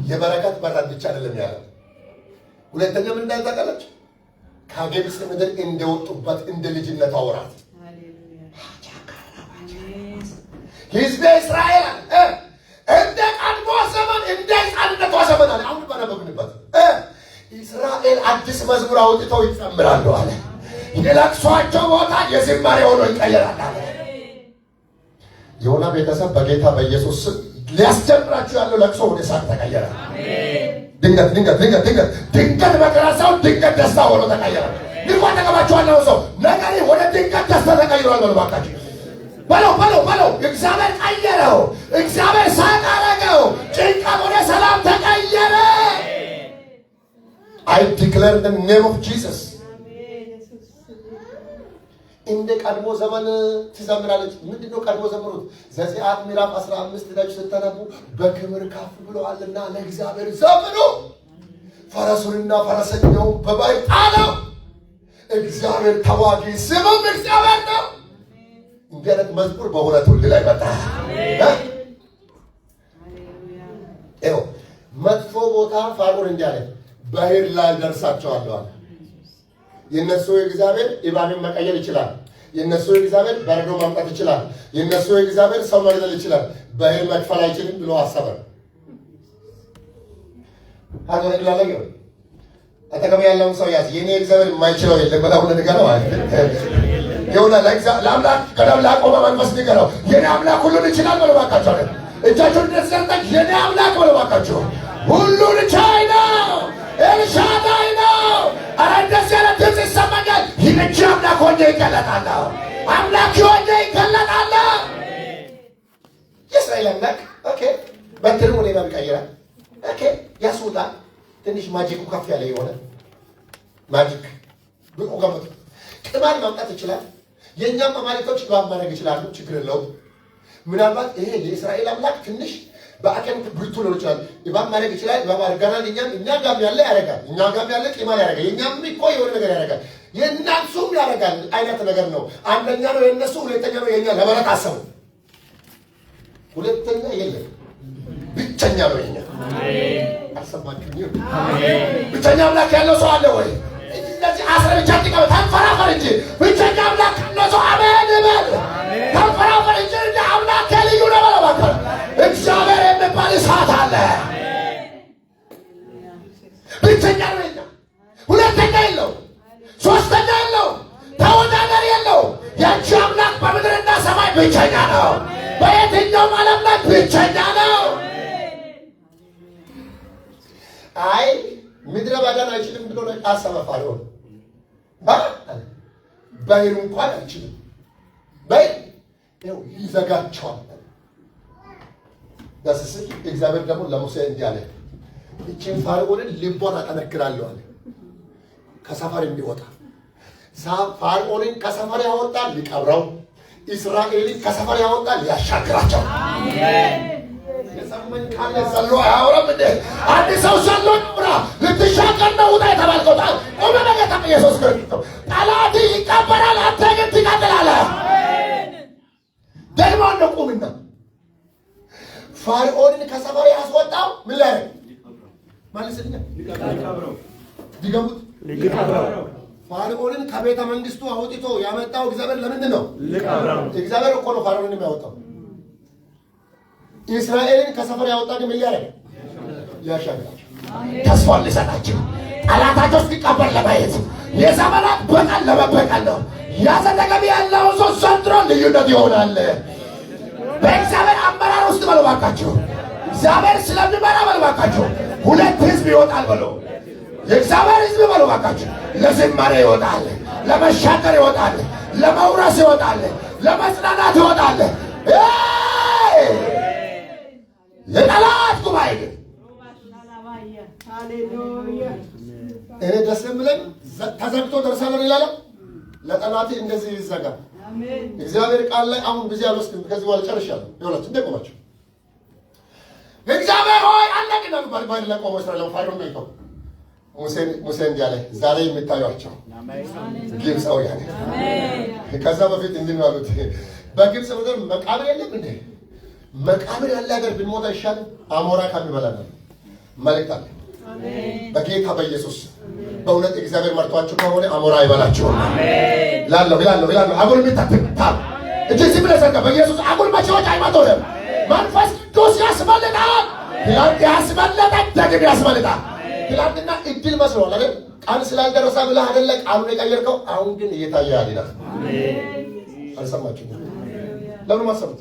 Speaker 1: የበረከት በራት ብቻ አይደለም ያለው። ሁለተኛ ምን እንዳልታውቃለች? ከግብፅ ምድር እንደወጡበት እንደ ልጅነት ወራት ሕዝበ እስራኤል እንደ ቀድሞ ዘመን እንደ ሕፃንነቷ ዘመን አለ። አሁን ባነበብንበት እስራኤል አዲስ መዝሙር አውጥተው ይጨምራሉ አለ። የለቅሷቸው ቦታ የዝማሬ ሆኖ ይቀየራል አለ። የሆነ ቤተሰብ በጌታ በኢየሱስ ስም ሊያስጀምራችሁ ያለው ለቅሶ ወደ ሳቅ ተቀየረ። ድንገት መከራ ሳይሆን ድንገት ደስታ ሆኖ ተቀየረ። ልኳ ተቀባችኋለሁ ሰው ነገሬ ወደ ድንገት ደስታ ተቀይሯል። በልባካችሁ በለው እግዚአብሔር ቀየረው። እግዚአብሔር ሳቅ አረገው። ጭንቀት ወደ ሰላም ተቀየረ። I declare the name of Jesus. እንደ ቀድሞ ዘመን ትዘምራለች። ምንድነው ቀድሞ ዘመኑት? ዘጸአት ምዕራፍ 15 ላይ ስትተነቡ በክብር ከፍ ብለዋልና ለእግዚአብሔር ዘምሩ፣ ፈረሱንና ፈረሰኛውን በባሕር ጣለው። እግዚአብሔር ተዋጊ ስሙም እግዚአብሔር ነው። እንዲህ ዓይነት መዝሙር በእውነት ሁሉ ላይ መጣ። ይኸው መጥፎ ቦታ ፋርዖን እንዲህ አለ፣ ባሕር ላይ ደርሳቸዋለሁ አለ። የነሱ እግዚአብሔር እባብን መቀየር ይችላል። የነሱ እግዚአብሔር በረዶ ማምጣት ይችላል። የነሱ እግዚአብሔር ሰው መግደል ይችላል። ባሕር መክፈል አይችልም ብሎ አሰበ። አሁን ለላላዩ አጠገብ ያለውን ሰው ያዝ። የኔ እግዚአብሔር የማይችለው የለም ብለው ንገረው ማለት የሆነ ለአምላክ ቀደም ላቆመ መንፈስ ንገረው። የኔ አምላክ ሁሉን ይችላል ብለው ባካቸው እጃቸውን እንደዘርጠቅ የኔ አምላክ ብለው ባካቸው ሁሉን ቻይ ነው፣ ኤልሻዳይ ነው። ኧረ እንደዚህ አይነት ድምፅ ይሰማኛል። ይህች አምላክ ሆኜ ይገለጣለሁ፣ አምላክ ሆኜ ይገለጣለሁ። የእስራኤል አምላክ ኦኬ፣ በትር ወደ እባብ ይቀይራል። ኦኬ፣ ያስውጣል። ትንሽ ማጂኩ ከፍ ያለ የሆነ ማጂክ ብቁ ገመቱ ቅማል ማምጣት ይችላል። የእኛም አማልክቶች ቅማል ማድረግ ይችላሉ። ችግር የለውም። ምናልባት ይሄ የእስራኤል አምላክ ትንሽ በአቅም ብርቱ ሊሆን ይችላል። እባብ ማድረግ ይችላል። እባብ አድርገናል። እኛ ጋም ያለ ያደርጋል። እኛ ጋም ያለ ቅማል ያደርጋል። የእኛም እኮ የሆነ ነገር ያደርጋል። የእናንሱም ያደርጋል አይነት ነገር ነው። አንደኛ ነው የእነሱ፣ ሁለተኛ ነው የእኛ። ለበረት አሰቡ። ሁለተኛ የለም፣ ብቸኛ ነው የእኛ። አልሰማችሁኝም? ብቸኛ አምላክ ያለው ሰው አለ ወይ? እንደዚህ አስረብቻ ጥቀም ተንፈራፈር እንጂ ብቸኛ አምላክ ያለው ሰው አሜን በል። ተንፈራፈር እንጂ እንደ አምላክ ልዩ ነው በለባከ እግዚአብሔር የሚባል እሳት አለ። ብቸኛ ነው የእኛ። ሁለተኛ የለው፣ ሶስተኛ የለው፣ ተወዳዳሪ የለው። ያንቺ አምላክ በምድርና ሰማይ ብቸኛ ነው። በየትኛውም ዓለም ላይ ብቸኛ ነው። አይ ምድረ ባዳን አይችልም ብሎ አሰበ ፋርዖን። ባህሩ እንኳን አይችልም፣ በይ ይኸው ይዘጋቸዋል። ዳስስ እግዚአብሔር ደግሞ ለሙሴ እንዲህ አለ፣ እቺን ፋርዖንን ልቧን አጠነክራለሁ አለ። ከሰፈር እንዲወጣ ፋርዖንን ከሰፈር ያወጣል ሊቀብረው፣ እስራኤልን ከሰፈር ያወጣል ሊያሻግራቸው። አሜን። የሰማኝ ካለ ዘሎ አያወራም እንዴ? አንድ ሰው ዘሎ ነው ልትሻገር ነው ውጣ የተባልከው ቆመ በጌታ ኢየሱስ ክርስቶስ። ጠላት ይቀበራል፣ አንተ ግን ትቀጥላለህ። አሜን። ደግሞ እንደቁምና ፋርዖንን ከሰፈር ያስወጣው ምን ላይ ማለስልኝ ሊቀብረው ዲገሙት ሊቀብረው። ፋርዖንን ከቤተ መንግስቱ አውጥቶ ያመጣው እግዚአብሔር ለምንድን ነው? ሊቀብረው። እግዚአብሔር እኮ ነው ፋርዖንን የሚያወጣው። እስራኤልን ከሰፈር ያወጣ ግን ምን ሊያደርግ? ሊያሻግራቸው፣ ተስፋ ሊሰጣቸው፣ ጠላታቸው እስኪቀበር ለማየት፣ የዘመናት በቀል ለመበቀል ነው። ያዘጠገብ ያለው ሰው ዘንድሮ ልዩነት ይሆናል። በእግዚአብሔር አመራር ውስጥ በሉ እባካችሁ፣ እግዚአብሔር ስለሚመራ በሉ እባካችሁ፣ ሁለት ህዝብ ይወጣል በሉ። የእግዚአብሔር ህዝብ በሉ እባካችሁ፣ ለዝማሬ ይወጣል፣ ለመሻገር ይወጣል፣ ለመውረስ ይወጣል፣ ለመጽናናት ይወጣል። የጠላት ጉባኤ ግን እኔ ደስ የምለኝ ተዘግቶ ደርሳለን ይላል። ለጠላት እንደዚህ ይዘጋ። እግዚአብሔር ቃል ላይ አሁን ጊዜ አልወስድም። ከዚህ በኋላ ጨርሻለሁ። ይኸውላችሁ እንደቆማችሁ እግዚአብሔር ሆይ አለቅና ባይል ለቆሞ እስራኤል ፋርዖን ነው ሙሴ እንዲህ አለ፣ ዛሬ የሚታዩአቸው ግብፃውያን። ከዛ በፊት እንዲህ ነው ያሉት፣ በግብፅ ምድር መቃብር የለም እንዴ? መቃብር ያለ ሀገር ብንሞት አይሻልም? አሞራ ከሚበላ ነው። መልእክት አለ በጌታ በኢየሱስ። በእውነት እግዚአብሔር መርጧችሁ ከሆነ አሞራ አይበላችሁም። ላለሁ አጉል የሚታትታ እጅ ሲም ለሰቀ በኢየሱስ አጉል መቼዎች አይመጡም። መንፈስ ቅዱስ ያስመልጣል። ያስመለጣል፣ ደግም ያስመልጣል። ትላንትና እድል መስሎሃል አይደል? ቃል ስላልደረሰ ብለህ አይደለ ቃሉን የቀየርከው። አሁን ግን እየታየ ያድናል። አልሰማችሁም? ለምን ማሰቡት?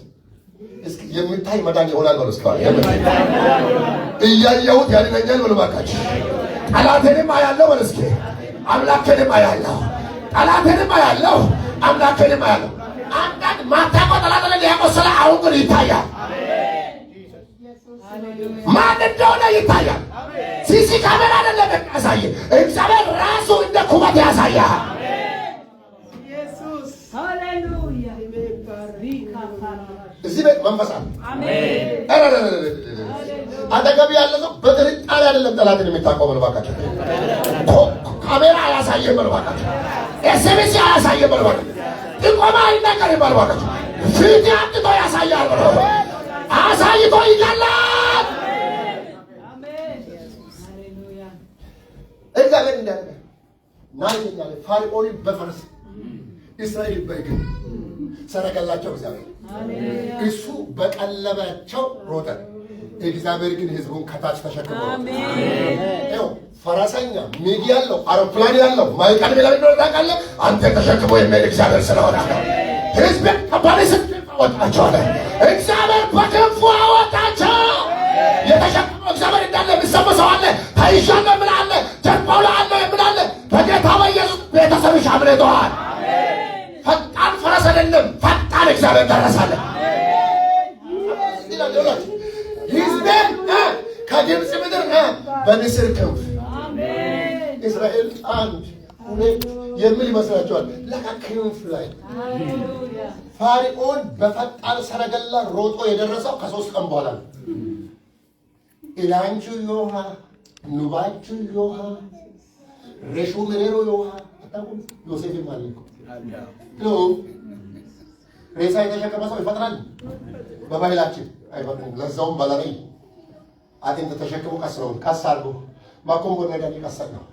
Speaker 1: እስኪ የሚታይ መዳን ይሆናል በሉ። እስኪ እያየሁት ያድነኛል በሉ እባካችሁ። ጠላቴንም አያለሁ በሉ እስኪ። አምላኬንም አያለሁ። ጠላቴንም አያለሁ፣ አምላኬንም አያለሁ። አንዳንድ ማታውቀው ጠላት ላይ ያቆሰለ አሁን ግን ይታያል። ማን እንደሆነ ይታያል። ሲሲ ካሜራ አይደለም ያሳየ፣ እግዚአብሔር ራሱ እንደ ኩበት ያሳያል። ኢየሱስ ሃሌሉያ። እዚህ ቤት መንፈስ አለ። አሜን። አጠገብ ያለ ሰው በጥርጣሬ አይደለም ጠላትን የሚታቆም ነው። እባካችሁ ካሜራ አያሳየም በሉ እባካችሁ። ኤስኤምኤስ አያሳየም በሉ እባካችሁ። ጥቆማ አይናገርም በሉ እባካችሁ። ፊት አምጥቶ ያሳያል በሉ። አሳይቶ ይገላል። እግዚአብሔር እንዳለ ናይኛለ ፋርዖን በፈረስ እስራኤል በእግር ሰረገላቸው። እግዚአብሔር እሱ በቀለባቸው ሮጠ። እግዚአብሔር ግን ህዝቡን ከታች ተሸክሞ ነው። ፈረሰኛ ሚግ ያለው አውሮፕላን ያለው ማይቀድም ለምን ነው ታውቃለህ? አንተ ተሸክሞ የሚሄድ እግዚአብሔር ስለሆነ ህዝብ ከባሪስ ወጣቸው አለ። እግዚአብሔር በክንፉ አወጣቸው። የተሸከመው እግዚአብሔር እንዳለ የሚሰማው አለ። ታይሻለ ምን አለ? ጀርባው ላይ አለ ምን አለ? በጌታ በኢየሱስ ቤተሰብሽ አምልጠዋል። ፈጣን ፈረስ አይደለም፣ ፈጣን እግዚአብሔር ደረሳለ። ህዝቤን ከግብፅ ምድር በንስር ክንፍ እስራኤል 1 2 የሚል ይመስላችኋል? ለካ ክንፍ ላይ ፈርዖን በፈጣን ሰረገላ ሮጦ የደረሰው ከ3 ቀን በኋላ ነው። ኢላንቹ ዮሃ ኑባቹ ዮሃ ሬሹ ምሬሮ ዮሃ አታውቁም? ዮሴፍ ማለት ነው። ሬሳ የተሸከመ ሰው ይፈጥራል? በባህላችን አይፈጥርም። ለዛውም ባለበይ አጥንት ተሸክሞ ቀስ ነው ቀስ አድርጎ ማቆም ነገር ይቀሰል ነው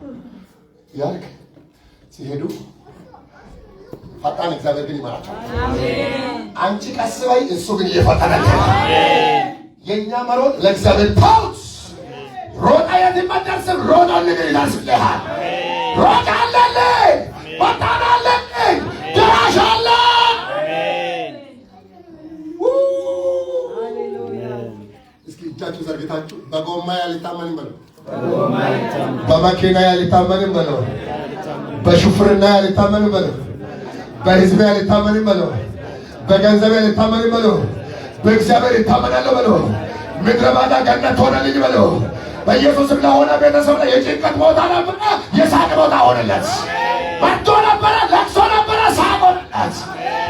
Speaker 1: ያልክ ሲሄዱ ፈጣን እግዚአብሔር ግን ይመራቸው። አንቺ ቀስ በይ፣ እሱ ግን እየፈጠነች። የኛ መሮጥ ለእግዚአብሔር ታውት ሮጣ የትም አትደርስም። ሮጣ ነገር ይደርስልሃል። ሮጣ አለልኝ፣ ፈጣን አለልኝ፣ ድራሽ አለ። እስኪ እጃችሁ ዘርግታችሁ በጎማ ያልታመንም በለው፣ በመኪና ያልታመንም በለው፣ በሹፍርና ያልታመንም በለው፣ በህዝብ ያልታመንም በለው፣ በገንዘብ ያልታመንም በለው፣ በእግዚአብሔር ይታመናለሁ በለው። ምድረ በዳ ገነት ሆነልኝ በለው። በኢየሱስም ለሆነ ቤተሰብ ላይ የጭንቀት ቦታ ነበረ፣ የሳቅ ቦታ ሆነለት። መጥቶ ነበረ፣ ለቅሶ ነበረ፣ ሳቅ ሆነለት።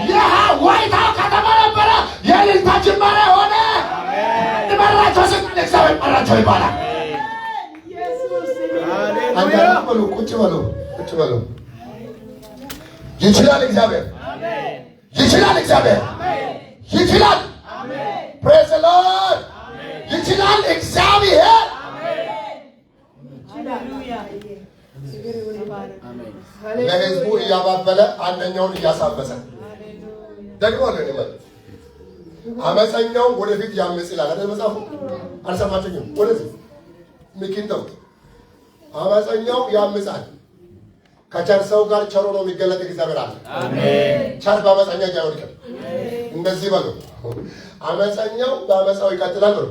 Speaker 1: ይህ ዋይታው ከተማ ነበረ፣ የእልልታ ጅማሬ ሆነ። መራቸው ስንል እግዚአብሔር መራቸው ይባላል። አንዳንድ በሉ ቁጭ በሉ ቁጭ በሉ። ይችላል እግዚአብሔር፣ ይችላል እግዚአብሔር፣ ይችላል። ፕሬዝ ዘ ሎርድ። ይችላል እግዚአብሔር። ለህዝቡ እያባበለ አንደኛውን እያሳበሰ ደግሞ ለነመ አመፀኛው ወደፊት ያመጽ ይላል አይደል መጽሐፉ? አልሰማችሁም? ወደፊት ምኪንተው አመፀኛው ያመጻል። ከቸር ሰው ጋር ቸር ሆኖ የሚገለጥ እግዚአብሔር አለ። አሜን። ቸር በአመፀኛ አይወድቅም። እንደዚህ በሉ፣ አመፀኛው በአመፃው ይቀጥላል በሉ፣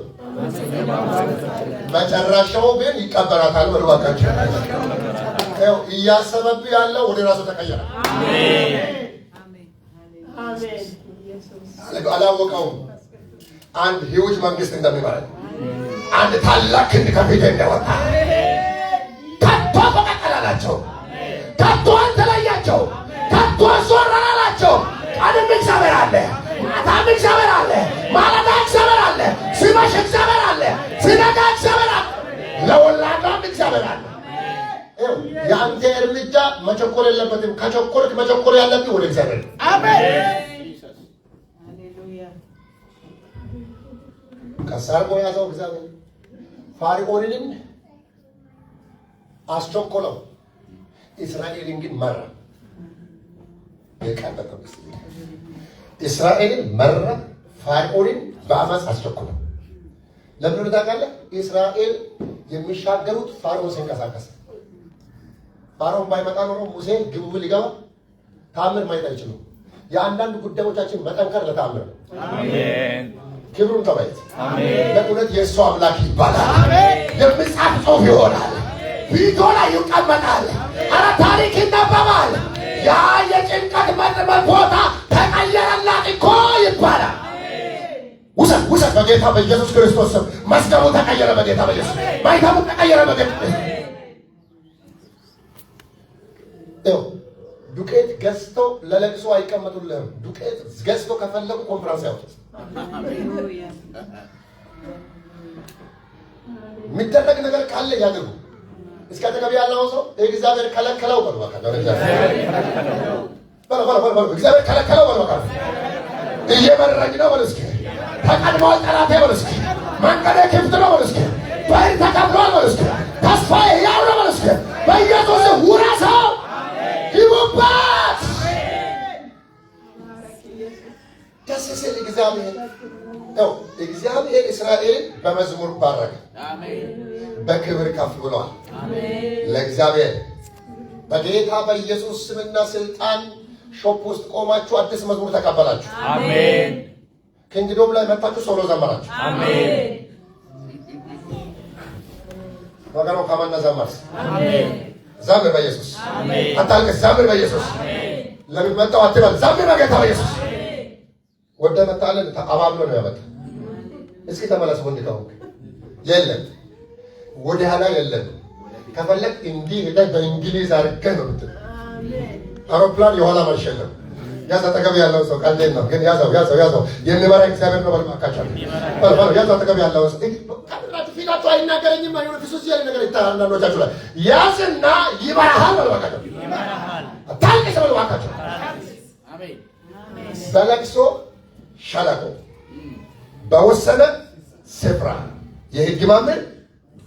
Speaker 1: መጨረሻው ግን ይቀበላታል በሉ። ባካችሁ ያው እያሰበብህ ያለው ወደ ራሱ ተቀየረ። አሜን አሜን። አላወቀውም አንድ ሂውጅ መንግስት እንደሚመራ፣ አንድ ታላቅ ክንድ ከፊት እንደወጣ። ከቶ ተቀቀላላቸው፣ ከቶ ተለያቸው፣ ከቶ ዞራላቸው። ቀንም እግዚአብሔር አለ፣ ማታም እግዚአብሔር አለ፣ ማለዳ እግዚአብሔር አለ፣ ሲመሽ እግዚአብሔር አለ፣ ሲነጋ እግዚአብሔር አለ፣ ለወላዳም እግዚአብሔር አለ። የአንተ እርምጃ መቸኮል የለበትም። ከቸኮልክ መቸኮል ያለብህ ወደ እግዚአብሔር። አሜን። ከሳርጎ ያዘው እግዚአብሔር። ፈርዖንን አስቸኮለው፣ እስራኤልን ግን መራ። እስራኤልን መራ፣ ፈርዖንን በአመፅ አስቸኮለው። ለምን ታውቃለህ? እስራኤል የሚሻገሩት ፈርዖን ሲንቀሳቀስ። ፈርዖን ባይመጣ ኖሮ ሙሴ ግንቡ ሊገባ ታምር ማየት አይችሉም። የአንዳንድ ጉዳዮቻችን መጠንከር ለታምር ነው። አሜን። ክብሩን ተባይት። አሜን። ለእውነት የእሱ አምላክ ይባላል። አሜን። የምጻፍ ጽሑፍ ይሆናል፣ ቪዲዮ ላይ ይቀመጣል፣ አረ ታሪክ ይነበባል። ያ የጭንቀት መጥመት ቦታ ተቀየረላት እኮ ይባላል። ውሰድ ውሰድ፣ በጌታ በኢየሱስ ክርስቶስ ስም መዝገቡ ተቀየረ። በጌታ በኢየሱስ ማይታሙ ተቀየረ። በጌታ ዱቄት ገዝተው ለለቅሶ አይቀመጡልህም። ዱቄት ገዝተው ከፈለጉ ኮንፈረንስ ያውጡት። የሚደረግ ነገር ካለ ያድርጉ። እስከ ተገቢ ያለው ሰው እግዚአብሔር ከለከለው በሉ። በቃ እግዚአብሔር ከለከለው በሉ። በቃ እየመረረኝ ነው በሉ። እስኪ ተቀድሟል ጠላቴ በሉ። እስኪ መንገዴ ክፍት ነው በሉ። እስኪ በይር ተቀብሏል በሉ። እስኪ ተስፋዬ ያው ነው በሉ። እስኪ በኢየሱስ ውረሰው ይሙባት። ደስ ሲል እግዚአብሔር ነው። እግዚአብሔር እስራኤልን በመዝሙር ባረከ። አሜን። በክብር ከፍ ብሏል። አሜን። ለእግዚአብሔር በጌታ በኢየሱስ ስምና ስልጣን ሾፕ ውስጥ ቆማችሁ አዲስ መዝሙር ተቀበላችሁ። አሜን። ከእንግዶም ላይ መጣችሁ ሶሎ ዘመራችሁ። አሜን። ወገኖ ከማና ዘመርስ። አሜን። ዘምር በኢየሱስ። አሜን። አታልቅስ፣ ዘምር በኢየሱስ። አሜን። ለምን መጣው አትበል፣ ዘምር በጌታ በኢየሱስ። ወደ መጣለን አባብሎ ነው ያመጣ። እስኪ ተመለስ። ወንድ ከሆንክ የለም ወደ ኋላ የለም። ከፈለክ እንዲህ ሄደህ በእንግሊዝ አድርገህ ነው የምትል። አውሮፕላን የኋላ ማርሽ የለም። ያዝ አጠገብ ያለው ሰው ቀልዴን ነው ግን ያዘው የሚመራ እግዚአብሔር ነው። በልማካቸው ያዝ አጠገብ ያለው ሰው ፊታቱ አይናገረኝም አይሆን ፍሱስ ያለ ነገር ይታናኖቻችሁ ላይ ያዝና ይበራሃል። በልማካቸው ታልቀስ በልማካቸው አሜን። በለቅሶ ሸለቆ በወሰነ ስፍራ የሕግ መምህር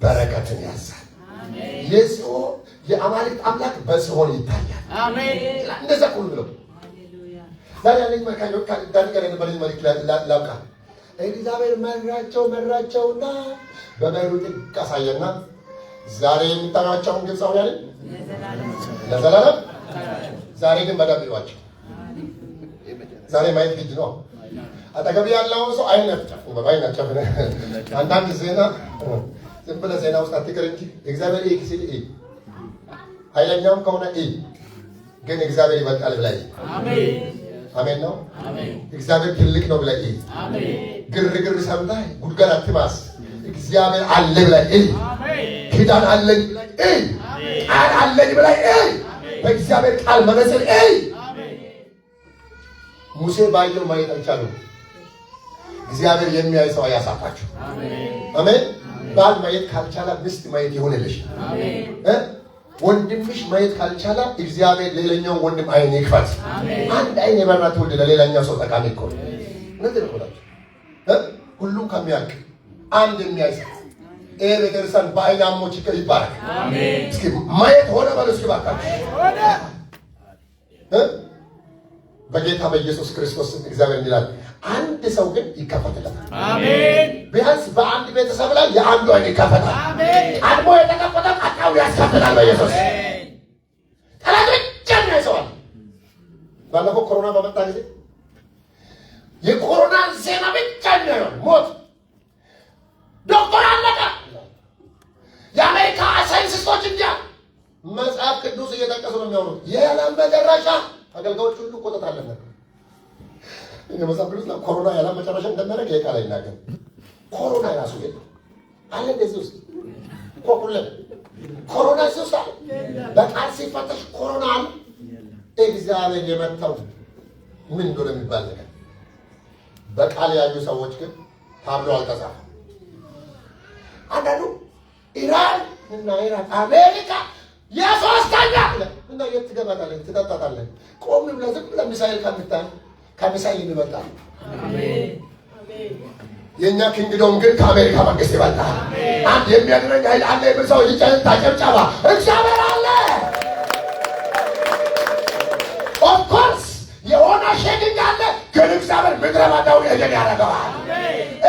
Speaker 1: በረከትን ያዛል። የአማልክት አምላክ በጽዮን ይታያል። አሜን። እንደዛ ሁሉ ነው። ዛሬ ያለኝ መካኞ ዳኒ ጋር የነበረኝ መልክ ላብቃ። እግዚአብሔር መራቸውና በበሩ ጥግ አሳየና ዛሬ የሚጠራቸውን ግብፃውያን ለዘላለም ዛሬ ግን በደንብ ይሏቸው። ዛሬ ማየት ግድ ነው። አጠገብ ያለውን ሰው አይነጨፍ። አንዳንድ ዜና ዝም ብለህ ዜና ውስጥ አትቅር እንጂ እግዚአብሔር ሲል ኃይለኛውም ከሆነ ግን እግዚአብሔር ይበልጣል ብለህ አሜን ነው። እግዚአብሔር ትልቅ ነው ብለህ ግርግር ሰምተህ ጉድጓድ አትማስ። እግዚአብሔር አለ ብለህ ኪዳን አለኝ ቃል አለኝ ብለህ በእግዚአብሔር ቃል መነጽር ሙሴ ባየው ማየት አልቻሉም። እግዚአብሔር የሚያይ ሰው አያሳጣችሁ። አሜን። ባል ማየት ካልቻለ ሚስት ማየት ይሆንልሽ። ወንድምሽ ማየት ካልቻለ እግዚአብሔር ሌላኛው ወንድም አይን ይክፈት። አንድ አይን የበራ ትውልድ ለሌላኛው ሰው ጠቃሚ እኮ ነው። ነገር እኮ ሁሉም ከሚያልቅ አንድ የሚያይ ሰው ቤተክርስቲያን በአይናሞች ይባላል። አሜን። እስኪ ማየት ሆነ በሉ እስኪ ባካችሁ በጌታ በኢየሱስ ክርስቶስ እግዚአብሔር ይላል። አንድ ሰው ግን ይከፈትለታል። አሜን። ቢያንስ በአንድ ቤተሰብ ላይ የአንዱ አይን ይከፈታል። አሜን። ቀድሞ የተከፈተ ቀጣዩ ያስከፍታል። በኢየሱስ ጠላት ብቻ ነው ያሰዋል። ባለፈው ኮሮና በመጣ ጊዜ የኮሮና ዜና ብቻ ነው ሞት ዶክተር አለቀ። የአሜሪካ ሳይንቲስቶች እንጃ መጽሐፍ ቅዱስ እየጠቀሱ ነው የሚያወሩት። የዓለም መጨረሻ አገልጋዮች ሁሉ ቆጠት አለበት። የመጽሐፍ ቅዱስ ኮሮና የዓለም መጨረሻ እንደሚያደርግ የቃል አይናገር። ኮሮና ራሱ ግን አለ እንደዚህ ውስጥ ኮሮና ውስጥ አለ። በቃል ሲፈተሽ ኮሮና አለ። እግዚአብሔር የመታው ምን እንደሆነ የሚባል ነገር በቃል ያዩ ሰዎች ግን ታብሎ አልተጻፈም። አንዳንዱ ኢራን እና ኢራቅ አሜሪካ የሶስተኛ እና የት ትገባታለህ? ትጠጣታለህ? ቆም ብለህ ዝም ብለህ ሚሳኤል ከሚሳኤል ይመጣል። አሜን። የኛ ኪንግዶም ግን ከአሜሪካ መንግስት ይበልጣል። አንድ የሚያድነኝ ኃይል አለ የሚል ሰው ይጨንታ ጨብጨባ እግዚአብሔር አለ። ኦፍኮርስ የሆነ ሸግኝ አለ፣ ግን እግዚአብሔር ምድረ በዳውን ኤደን ያደርገዋል።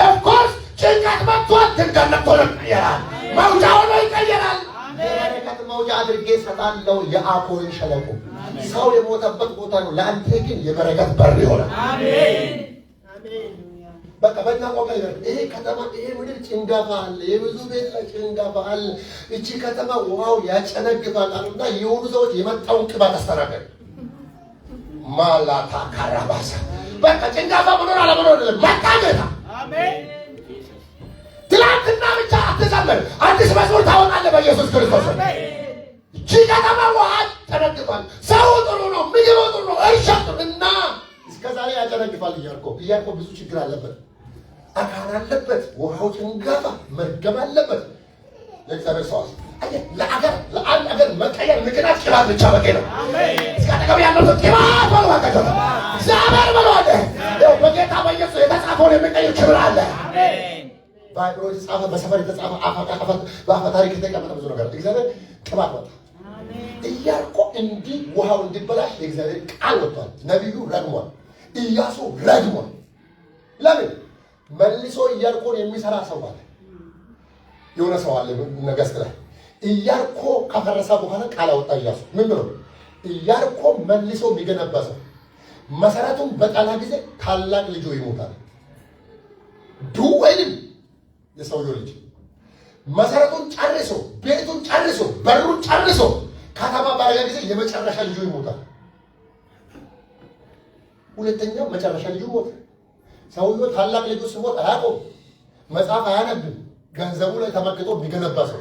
Speaker 1: ኦፍኮርስ ጭንቀት መጥቷል፣ ድንገት ነጥቶ ይቀየራል። መውጫ ሆኖ ይቀየራል። በረከት መውጫ አድርጌ እሰጣለሁ የአኮርን ሸለቆ። ሰው የሞተበት ቦታ ነው፣ ለአንተ ግን የበረከት በር ይሆናል። አሜን። በቃ በእኛ ቆቃ ይበል። ይሄ ከተማ ይሄ ምድር ጭንጋፋ አለ፣ የብዙ ቤት ላይ ጭንጋፋ አለ። እቺ ከተማ ውሃው ያጨነግፋል አሉና የሆኑ ሰዎች የመጣውን ቅባት አስተናገዱ። ማላታ ካራባሳ በቃ ጭንጋፋ መኖር አለመኖር አይደለም፣ መጣ ጌታ። አሜን። ትላንትና ብቻ አትዘምር፣ አዲስ መዝሙር ታወጣለህ በኢየሱስ ክርስቶስ። እቺ ከተማ ውሃ ያጨነግፋል፣ ሰው ጥሩ ነው፣ ምግቡ ጥሩ ነው፣ እርሻው እና እስከዛሬ ያጨነግፋል። እያልኮ ብዙ ችግር አለበት፣ አካል አለበት፣ ውሃው ጭንጋፋ መርገም አለበት። ለእግዚአብሔር ሰው ለአንድ አገር መቀየር ምክንያት ቅባት ብቻ በቂ ነው። እስከ አጠገብ ያለው ቅባት በሉ አቀደም እግዚአብሔር በሉ አለ። በጌታ በኢየሱስ የተጻፈውን የሚቀይር ክብር አለ። በአይምሮ የተጻፈ በሰፈር የተጻፈ በአፈ ታሪክ የተቀመጠ ብዙ ነገር እግዚአብሔር ቅባት ወጣ። ኢያሪኮ እንዲህ ውሃው እንዲበላሽ የእግዚአብሔር ቃል ወጥቷል። ነቢዩ ረግሟል፣ ኢያሱ ረግሟል። ለምን መልሶ ኢያሪኮን የሚሰራ ሰው አለ። የሆነ ሰው አለ ነገሥት ላይ ኢያሪኮ ከፈረሰ በኋላ ቃል አወጣ ኢያሱ። ምን ብሎ ኢያሪኮ መልሶ የሚገነባ ሰው መሰረቱን በጣላ ጊዜ ታላቅ ልጁ ይሞታል። ወይንም የሰውየው ልጅ መሰረቱን ጨርሶ ቤቱን ጨርሶ በሩን ጨርሶ ከተማ ባረጋ ጊዜ የመጨረሻ ልጁ ይሞታል። ሁለተኛው መጨረሻ ልጁ ሞተ። ሰውየው ታላቅ ልጁ ሲሞት አያውቀውም፣ መጽሐፍ አያነብም። ገንዘቡ ላይ ተመክቶ የሚገነባ ሰው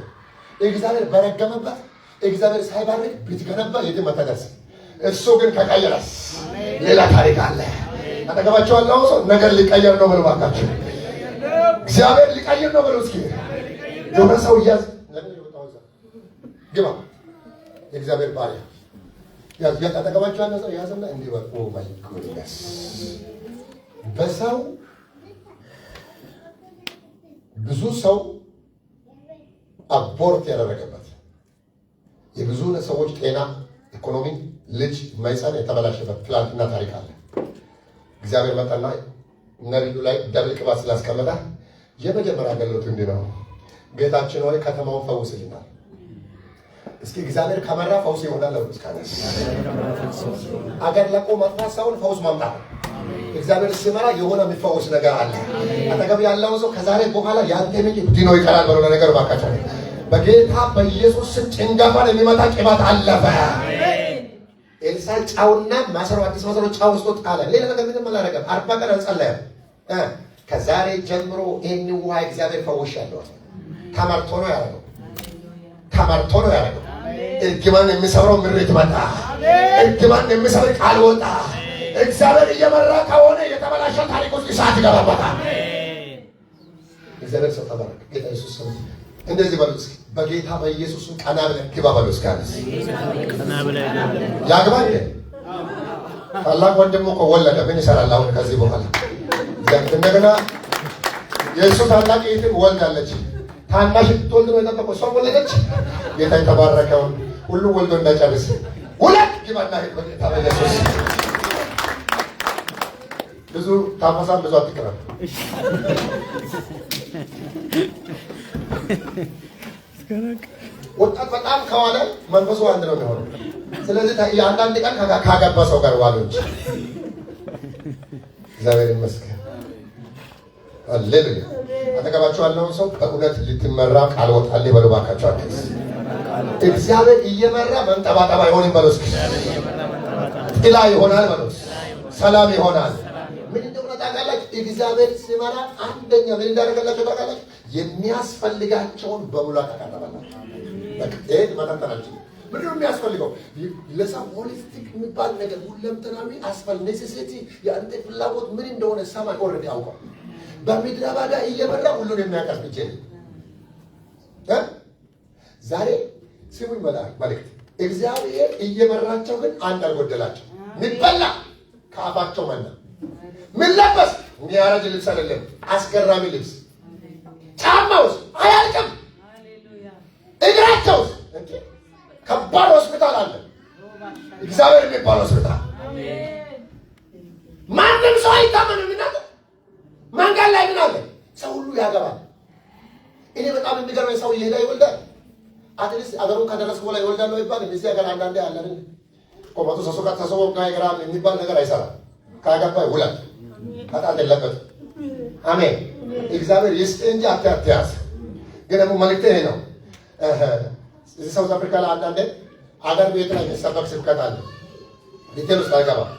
Speaker 1: እግዚአብሔር በረገመበት እግዚአብሔር ሳይባርክ ብትገነባ የትም አትደርስም። እሱ ግን ከቀየረስ ሌላ ታሪክ አለ። አጠገባቸው ያለው ሰው ነገር ሊቀየር ነው ብሎ ባካችሁ እግዚአብሔር ሊቀየር ነው ብሎ እስኪ የሆነ ሰው ያዝ ግባ የእግዚአብሔር ባሪያ ያዝ አጠገባቸው ያለው ሰው ያዝና እንዲህ በል ኦ ማይ ጎድነስ በሰው ብዙ ሰው አቦርት ያደረገበት የብዙ ሰዎች ጤና፣ ኢኮኖሚ፣ ልጅ መይጸን የተበላሸበት ትላንትና ታሪክ አለ። እግዚአብሔር መጣና ነቢዩ ላይ ደብል ቅባት ስላስቀመጠ የመጀመሪያ አገልግሎቱ እንዲህ ነው። ጌታችን ሆይ ከተማውን ፈውስልናል። እስኪ እግዚአብሔር ከመራ ፈውስ ይሆናል። እስካነስ አገር ለቆ መጥፋት ሳይሆን ፈውስ ማምጣት። እግዚአብሔር ሲመራ የሆነ የሚፈወስ ነገር አለ። አጠገብ ያለው ሰው ከዛሬ በኋላ ያንተ ምንጭ ድኖ ይቀራል ብሎ ነገር ባካቸው በጌታ በኢየሱስ ስም ጭንጋፋን የሚመታ ቅባት አለፈ። ኤልሳ ጫውና ማሰሮ አዲስ ማሰሮ ጫው ውስጥ ጣለ። ሌላ ነገር ምንም አላደረገም። 40 ቀን ጸለየ። ከዛሬ ጀምሮ ይህን ውሃ እግዚአብሔር ፈውሻለሁ። ተመርቶ ነው ያደረገው። ተመርቶ ነው ያደረገው። እርግማን የሚሰብረው ምሬት መጣ። እርግማን የሚሰብር ቃል ወጣ። እግዚአብሔር እየመራ ከሆነ የተበላሸ ታሪክ ውስጥ እሳት ይገባበታል። እግዚአብሔር ሰው ተባረከ። ጌታ ኢየሱስ ሰው እንደዚህ በሉ እስኪ በጌታ በኢየሱስ ቀና ብለን ግባ በሉ እስኪ አለስ ቀና ብለን ያግባ እንደ ታላቅ ወንድሙ እኮ ወለደ። ምን ይሰራል አሁን ከዚህ በኋላ እንደገና የእሱ ታላቅ እህትም ወልዳለች። ታናሽ ትወልድ ነው የጠበቀው ሰው ወለደች። ጌታ የተባረከውን ሁሉ ወልዶ እንዳጨርስ ሁለት ግባና ሄድ በጌታ በኢየሱስ ብዙ ታፈሳም ብዙ አትቅረብ። ወጣት በጣም ከዋለ መንፈሱ አንድ ነው የሚሆነው። ስለዚህ የአንዳንድ ቀን ካገባ ሰው ጋር ዋሉ እንጂ እግዚአብሔር ይመስገን። ሃሌሉያ። አጠገባቸው ያለውን ሰው በእውነት ልትመራ ቃል ወጣልኝ በሉ እባካችሁ። አዲስ እግዚአብሔር እየመራ መንጠባጠባ አይሆንም በሉ እስኪ። ጥላ ይሆናል በሉ። ሰላም ይሆናል። ምን እንደሆነ ታውቃላችሁ? እግዚአብሔር ሲመራ አንደኛ ምን እንዳደረገላችሁ ታውቃላችሁ? የሚያስፈልጋቸውን በሙላት አቀረበላችሁ። በቃ ይሄን መተንተናችሁ ምንድን ነው የሚያስፈልገው? ለሰው ሆሊስቲክ የሚባል ነገር ሁለንተናዊ ኔሴሲቲ የአንተ ፍላጎት ምን እንደሆነ ሰማይ ኦልሬዲ ያውቃል። በምድረ በዳ እየመራ ሁሉን የሚያቀርብ ብቻ ነው። ዛሬ ስሙኝ መልእክት እግዚአብሔር እየመራቸው ግን አንድ አልጎደላቸው። የሚበላ ከአፋቸው መና የሚለበስ የሚያረጅ ልብስ አይደለም፣ አስገራሚ ልብስ። ጫማውስ አያልቅም። እግራቸውስ ከባድ ሆስፒታል አለ፣ እግዚአብሔር የሚባል ሆስፒታል። ማንም ሰው አይታመንም። እናንተ መንገድ ላይ ምን አለ? ሰው ሁሉ ያገባል። እኔ በጣም የሚገርመኝ ሰው እየሄደ ይወልዳል። አትሊስት አገሩን ከደረስኩ በላይ ይወልዳል ነው ይባል። እዚህ ሀገር አንዳንዴ አለ አይደል? ቆመቱ ሰሶካ ተሰቦ ጋይግራም የሚባል ነገር አይሰራም። ካገባ ይውላል። በጣም የለበት። አሜን። እግዚአብሔር ይስጥ እንጂ አትያዝ። ግን ደግሞ መልእክቴ ይሄ ነው። እዚህ ሳውዝ አፍሪካ ላይ አንዳንዴ አገር ቤት ላይ የሚሰበክ ስብከት አለ። ዲቴል ውስጥ አይገባም።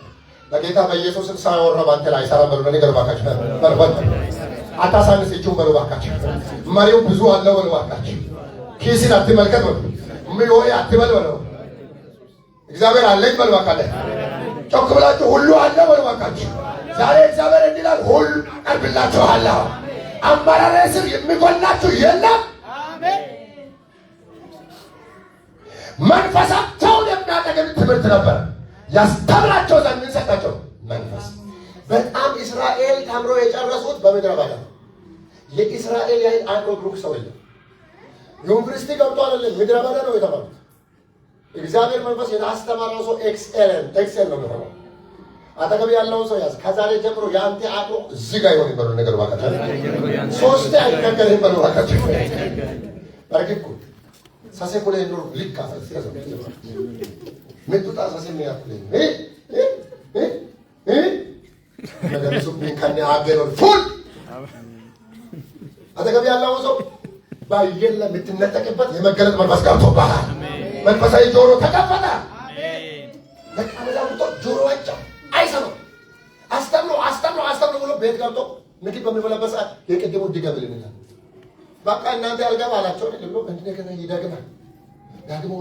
Speaker 1: በጌታ በኢየሱስም ሳይወራ ባንተ ላይ አይሰራም በሉ። ነገር ባካችሁ አታሳንስ። እጁን በሉ ባካችሁ። መሪው ብዙ አለው በሉ ባካችሁ። ኪስን አትመልከት በሉ። ምን ሆይ አትበል በሉ። እግዚአብሔር አለኝ በሉ ባካችሁ። ጮክ ብላችሁ ሁሉ አለ በሉ ባካችሁ። ዛሬ እግዚአብሔር እንዲላል ሁሉ ቀርብላችኋለሁ። አማራጭ ስር የሚጎላችሁ የለም። አሜን። መንፈሳቸውን የሚያጠግብ ትምህርት ነበር ያስተምራቸው ዘንድ ሰጣቸው። መንፈስ በጣም እስራኤል ተምሮ የጨረሱት በምድረ በዳ። የእስራኤል ያህል አንድ ግሩፕ ሰው የለም። ዩኒቨርሲቲ ገብቶ አይደለም፣ ምድረ በዳ ነው የተማሩት። እግዚአብሔር መንፈስ የአስተማረው ሰው ኤክሴል ነው የሚሆነው። አጠገብ ያለውን ሰው ያዝ። ከዛሬ ጀምሮ የአንተ አቅሎ እዚህ ጋር ይሆን ይበሉ። ነገር ባካችሁ ሶስቴ አይነገርም በሉ ባካችሁ። በርግኩ ሳሴ ኮሌ ነው ሊካ ሳሴ ምጥጣ ሳሴ የሚያክልኝ ነገር ሱብኝ ከነ አገር ፉል አጠገብ ያለውን ሰው ባየለ የምትነጠቅበት የመገለጥ መንፈስ ገብቶብሃል። መንፈሳዊ ጆሮ ተከፈተ። አሜን። ለካለላውቶ ጆሮአቸው አይሰማም። አስተምሮ ብሎ ቤት ገብቶ ምግብ በሚበላበት ሰዓት የቅድሙ ድገምልኝ በቃ እናንተ ያልገባ አላቸው። ለምን እንደገና ይደግማል? ደግሞ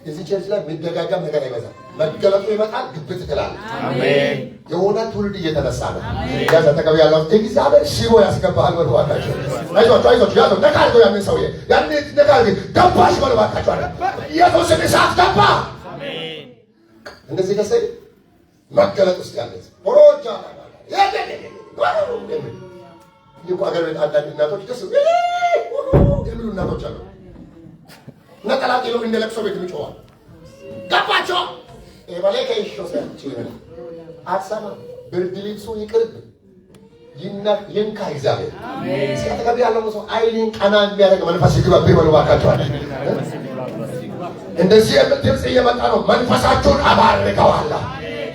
Speaker 1: እዚህ ቸርች ላይ የሚደጋገም ነገር አይበዛም። መገለጡ ይመጣል፣ ግብት ትላለች። አሜን። የሆነ ትውልድ እየተነሳ ነው። ያዛ ተቀበል ያለው እግዚአብሔር ሽቦ ያስገባሃል። ወልዋታችሁ አይዟችሁ ያለው ነካርጎ ያንን ሰውዬ ያንን ነካርጎ ገባሽ ወልዋታችሁ አለ ኢየሱስ እሳት ገባ። አሜን። እንደዚህ ደሰይ መገለጥ ውስጥ ያለች ኦሮጃ ይቆ አገር ቤት አንዳንድ እናቶች ደስ የሚሉ እናቶች አሉ። ነጠላ ጥሎ እንደ ለቅሶ ቤት የሚጮዋል ገባቸው። ኤባሌ ከይሾ ሰንቺ አትሰማ ብርድ ልብሱ ይቅርብ ይንካ እግዚአብሔር። አሜን። ሲያተቀብ ያለው ሰው አይኔን ቀና የሚያደርግ መንፈስ ይግባብ ይበሉባካቸዋል። እንደዚህ ድምፅ እየመጣ ነው። መንፈሳችሁን አባርከዋለሁ።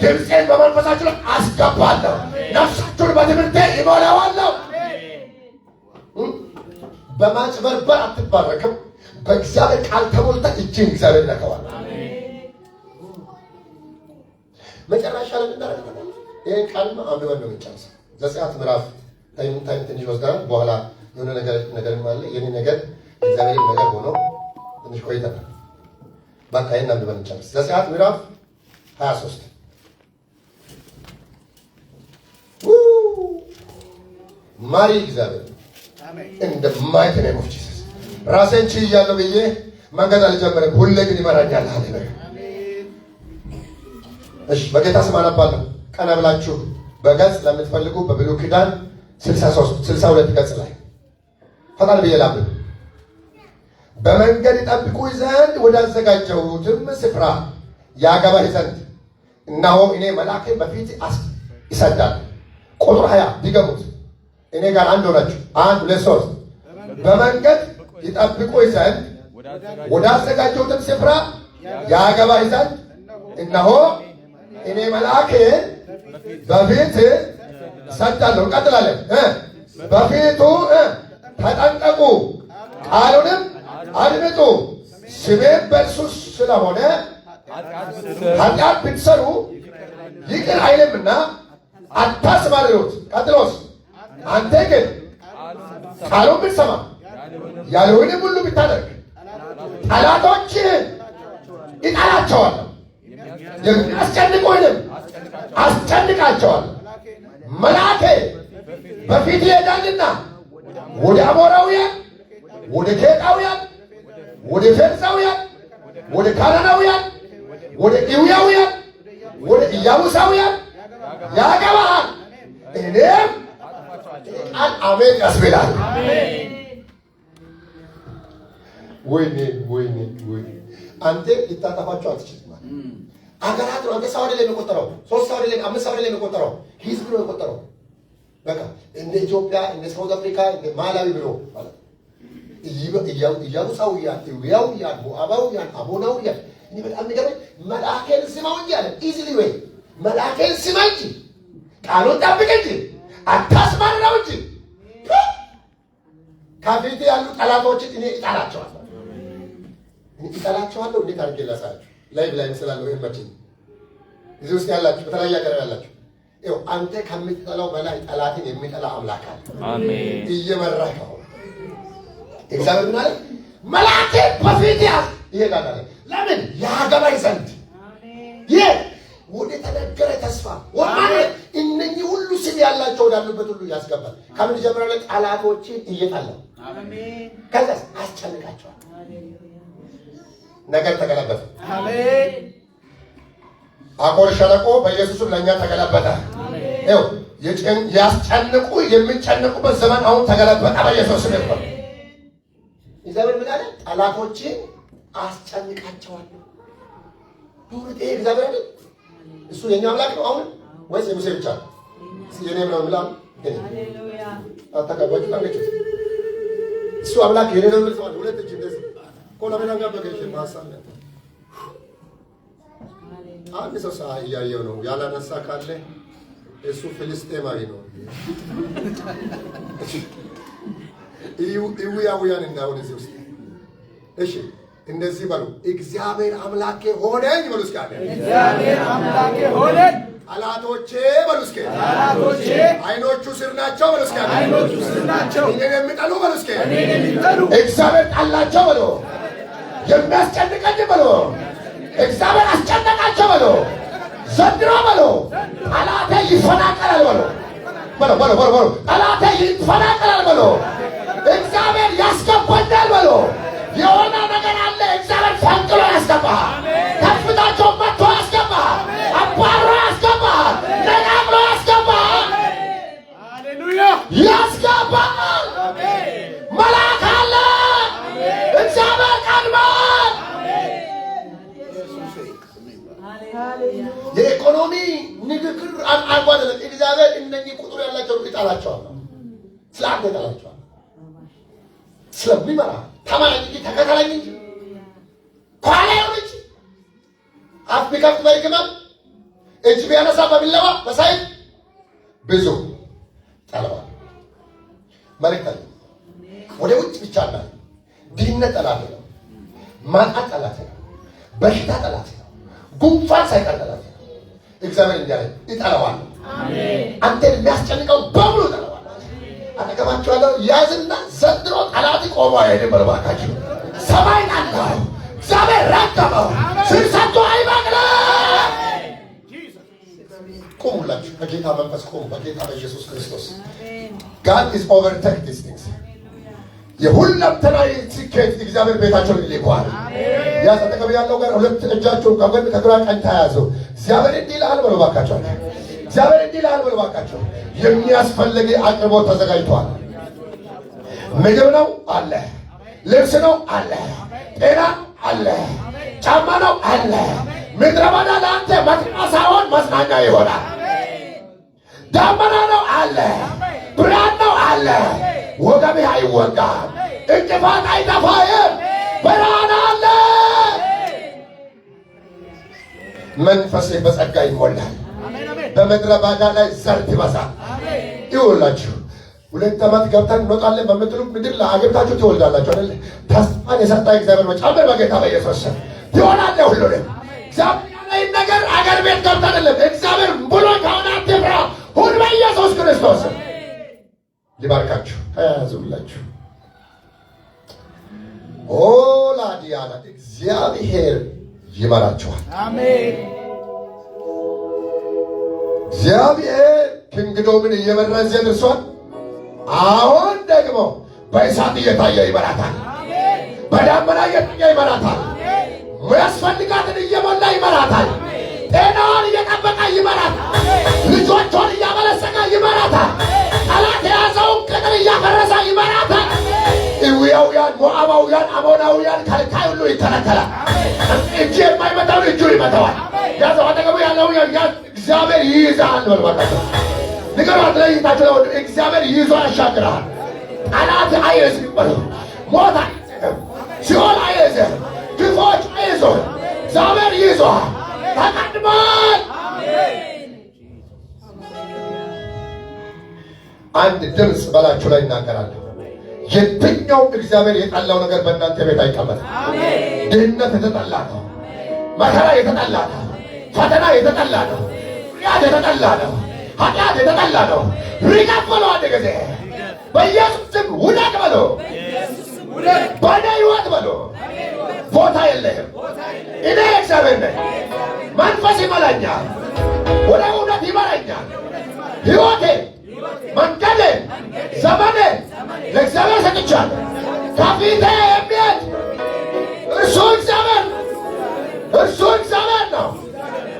Speaker 1: ድምፄን በመንፈሳችሁ ላይ አስገባለሁ። ነፍሳችሁን በትምህርቴ ይሞላዋለሁ። በማጭበርበር አትባረክም። በእግዚአብሔር ቃል ተሞልተ እጅን እግዚአብሔር ነከዋል። መጨረሻ ላይ እናደርጋለን። ይሄን ቃልማ አንብበን ነው የምንጨርሰው። ዘጸአት ምዕራፍ ታይም ትንሽ ወስደናል። በኋላ የሆነ ነገርም አለ። የኔ ነገር እግዚአብሔር ነገር ሆኖ ትንሽ ቆይተናል። በቃ ይሄን አንብበን እንጨርስ። ዘጸአት ምዕራፍ 23 ማሪ እግዚአብሔር እንደ ማይት ነው ሞፍቺስ ራሴን ችያለሁ ብዬ መንገድ አልጀመረም። ሁሌ ግን ይመራኛል። ሃሌሉያ። እሺ በጌታ ስም አነባለሁ። ቀና ብላችሁ በገጽ ለምትፈልጉ በብሉይ ኪዳን 62 ገጽ ላይ ፈቃድ ብዬ ላንብብ። በመንገድ ይጠብቁኝ ዘንድ ወዳዘጋጀሁትም ስፍራ ያገባህ ዘንድ እነሆ እኔ መልአኬን በፊት ይሰዳል። ቁጥር 20 ዲገሙት እኔ ጋር አንድ ሆናችሁ 1 2 3 በመንገድ ይጠብቁኝ ዘንድ ወዳዘጋጀሁትም ስፍራ ያገባህ ዘንድ እነሆ እኔ መልአኬን በፊት ሰዳለሁ። እንቀጥላለን። በፊቱ ተጠንቀቁ፣ ቃሉንም አድምጡ። ስሜም በእርሱ ስለሆነ ኃጢአት ብትሰሩ ይቅር አይልምና አታስማርሩት። ቀጥሎስ አንተ ግን ቃሉን ብትሰማ ያለውንም ሁሉ ብታደርግ ጠላቶችህን እጠላቸዋለሁ፣ የሚያስጨንቁህንም አስጨንቃቸዋለሁ። መልአኬ በፊት ይሄዳልና ወደ አሞራውያን፣ ወደ ኬጣውያን፣ ወደ ፌርዛውያን፣ ወደ ካናናውያን፣ ወደ ኢውያውያን፣ ወደ ኢያቡሳውያን ያገባሃል። እኔም ቃል አሜን ያስብላል። ወይኔ ወይኔ ወይኔ አንተ ልታጠፋቸው አትችልም። አገራት ነው። አንተ ሰው አይደለም የሚቆጠረው፣ 3 ሰው አይደለም፣ 5 ሰው አይደለም የሚቆጠረው፣ ህዝብ ነው የሚቆጠረው። በቃ እንደ ኢትዮጵያ፣ እንደ ሳውዝ አፍሪካ፣ እንደ ማላዊ ብሎ ማለት ኢያቡሳውያን፣ ኢውያውያን፣ ሞዓባውያን፣ አሞናውያን እኔ በጣም የሚገርመኝ መልአኬን ስማው እንጂ አለ። ኢዚሊ ወይ መልአኬን ስማ እንጂ ቃሉን ጠብቅ እንጂ አታስማራው እንጂ ከፊት ያሉ ጠላቶችን እኔ እጠላቸዋለሁ። እጠላቸዋለሁ። እንዴት አድርጌ ላሳያችሁ? ላይቭ ላይ ስላለው ይመችኝ። እዚህ ውስጥ ያላችሁ በተለያየ ሀገር ያላችሁ ይኸው አንተ ከምትጠላው በላይ ጠላትን የሚጠላ አምላክ አለ። አሜን። እየመራህ ከሆነ እግዚአብሔር ምን አለ? መልአኬን በፊት ይሄዳል አለ። ለምን? ያገባኝ ዘንድ። ይሄ ወደ ተነገረ ተስፋ ወማኔ እነኚህ ሁሉ ስም ያላቸው ወዳሉበት ሁሉ ያስገባል። ከምን ጀምሮ ጠላቶችን እየጠላው አሜን። ከዛስ አስጨንቃቸዋል። ነገር ተገለበጠ። አሜን። አኮር ሸለቆ በኢየሱስም ለኛ ተገለበጠ። ይኸው ያስጨንቁ የሚጨንቁበት ዘመን አሁን ተገለበጠ በኢየሱስም ይባል። እግዚአብሔር ምን አለ? ጠላቶችን አስጨንቃቸዋለሁ። ዱርቴ እግዚአብሔር አይደል? እሱ የኛ አምላክ ነው አሁን ወይስ የሙሴ ብቻ? የኔም ነው ብላ ሃሌሉያ አታቀባጭ ታንገች እሱ አምላክ የኔ ነው ብላ ሁለት እጅ እንደዚህ ኮላሜና ጋር በገሽ ማሳለ አንድ ሰው እያየው ነው ያላነሳ ካለ እሱ ፍልስጤማዊ ነው። ኢውያውያን እንዳው እዚህ ውስጥ እሺ እንደዚህ በሉ እግዚአብሔር አምላኬ ሆነኝ በሉ እስኪ አለ። እግዚአብሔር አምላኬ ሆነኝ ጠላቶቼ በሉ እስኪ ጠላቶቼ አይኖቹ ስር ናቸው በሉ እስኪ አይኖቹ ስር ናቸው። እኔን የሚጠሉ በሉ እስኪ እኔን የሚጠሉ እግዚአብሔር ጣላቸው በሉ የሚያስጨንቀኝ በሉ እግዚአብሔር አስጨነቃቸው በሎ ዘንድሮ በሎ ጠላቴ ይፈናቀላል በሎ ጠላቴ ይፈናቀላል በሎ እግዚአብሔር ያስገባኛል በሎ የሆነ ነገር አለ እግዚአብሔር ፈንቅሎ ያስገባሃል ከፍታቸው መጥቶ ያስገባሃል አባሮ ያስገባሃል ነቃቅሎ ያስገባሃል ሃሌሉያ ያስገባሃል መልአክ አለ እግዚአብሔር ቀድሟል የኢኮኖሚ ንግግር አንጓደለ እግዚአብሔር እነኚህ ቁጥር ያላቸው ይጣላቸዋል ስላንተ ይጣላቸዋል ስለሚመራ ተማራኝ እንጂ ተከተለኝ እንጂ ኋላ ይሁን እንጂ አፍ ቢከፍት በርግማን እጅ ቢያነሳ በቢላዋ በሰይፍ ብዙ ጠለዋል መልእክት አለ ወደ ውጭ ብቻ አለ ድህነት ጠላት ነው ማጣት ጠላት ነው በሽታ ጠላት ነው ጉንፋን ሳይቀር ጠላት ነው እግዚአብሔር እንዲያለ ይጠላዋል አሜን አንተን የሚያስጨንቀው በሙሉ ጠላዋል አጠገባቸው ያለው ያዝና ዘንድሮ ጠላት ቆሞ አይሄድም በባካችሁ ሰማይ ናለው እግዚአብሔር ረገመው ስር ሰጥቶ አይበቅልም ቆሙላችሁ በጌታ መንፈስ ቆሙ በጌታ በኢየሱስ ክርስቶስ God is overtake these things የሁለንተናዊ ስኬት እግዚአብሔር ቤታቸውን ይልኳል ያ ተጠቀም ያለው ጋር ሁለት እጃቸው ከጎን ከግራ ቀኝ ተያዙ እግዚአብሔር እንዲህ ይላል በሉ ባካችሁ እግዚአብሔር እንዲህ ይላል በሉ ባካችሁ የሚያስፈልግ አቅርቦት ተዘጋጅቷል ምግብ ነው አለ ልብስ ነው አለ ጤና አለ ጫማ ነው አለ ምድረ በዳ ለአንተ መጥና ሳይሆን መጽናኛ ይሆናል ዳመና ነው አለ ብርሃን ነው አለ ወገብህ አይወጋም እንቅፋት አይጠፋህም ብርሃን አለ መንፈስህ በጸጋ ይሞላል በምድረ በዳ ላይ ዘር ይበዛል ይውላችሁ 2 ዓመት ገብተን እንወጣለን በምድሩ ምድር ላይ አገብታችሁ ትወልዳላችሁ አይደል ተስፋን የሰጣ እግዚአብሔር መጨመር በጌታ በኢየሱስ ስም ትሆናለህ ሁሉንም እግዚአብሔር ነገር አገር ቤት ገብተን አይደለም እግዚአብሔር ብሎ ከሆነ አትፍራ ሁሉ በኢየሱስ ክርስቶስ ሊባርካችሁ ተያዙላችሁ ኦላዲያና እግዚአብሔር ይመራችኋል አሜን እግዚአብሔር ክንግዶምን እየመራ እዚያ ደርሷል አሁን ደግሞ በእሳት እየታየ ይመራታል አሜን በዳመና እየታየ ይመራታል የሚያስፈልጋትን እየሞላ ይመራታል ጤናዋን እየጠበቀ ይመራታል ልጆቿን እያበለጸገ ይመራታል ጠላት የያዘውን ቅጥር እያፈረሰ ይመራታል ኢዊያውያን ሞዓባውያን አሞናውያን ከልካይ ሁሉ ይከለከላል እጅ የማይመታውን እጁ ይመታዋል ያዘው አጠገቡ ያለው እግዚአብሔር ይይዛል በልባካቸው ንገሯት ለይታቸው እግዚአብሔር ይዞ ያሻግራል ጠላት አይዝም በሉ ሞት አይዝም ሲኦል አይዝም ክፎች አይዞህ እግዚአብሔር ይዞሃል ተቀድሟል አንድ ድምፅ በላችሁ ላይ እናገራለሁ የትኛው እግዚአብሔር የጠላው ነገር በእናንተ ቤት አይቀመጥም ድህነት የተጠላ ነው መከራ የተጠላ ነው ፈተና የተጠላ ነው ኃጢአት የተጠላ ነው ኃጢአት የተጠላ ነው ሪቀት በለው አንድ ጊዜ በኢየሱስ ስም ውደቅ በለው በእኔ ሕይወት በለው ቦታ የለህም እኔ እግዚአብሔር ነኝ መንፈስ ይመራኛል ወደ እውነት ይመራኛል ሕይወቴ መንገዴ ዘመኔ ለእግዚአብሔር ሰጥቻለሁ ከፊቴ የሚሄድ እርሱ እግዚአብሔር ነው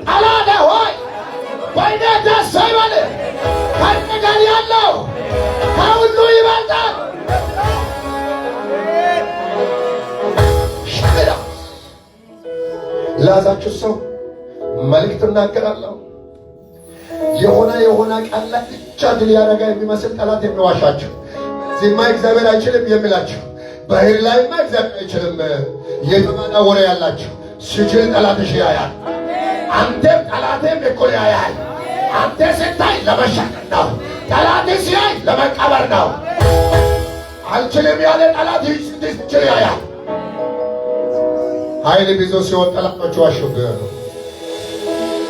Speaker 1: ጠላቴ ሆይ በእኔ ደስ ይበልህ ከእኔ ጋር ያለው ከሁሉ ይበልጣል ለያዛችሁ ሰው መልእክት እናገራለሁ የሆነ ቃል ላይ ብቻ ድል ያደረጋ የሚመስል ጠላት የሚዋሻችሁ እዚህማ እግዚአብሔር አይችልም የሚላችሁ ባህር ላይማ እግዚአብሔር አይችልም የተባለ ወሬ ያላችሁ ሲችል ጠላትሽ ያያል አንተም ጠላትም እኩል ያያል አንተ ስታይ ለመሸነፍ ነው ጠላት ሲያይ ለመቀበር ነው አልችልም ያለ ጠላት ይችል ያያል ኃይል ቢዞ ሲሆን ጠላቶቹ ዋሹብህ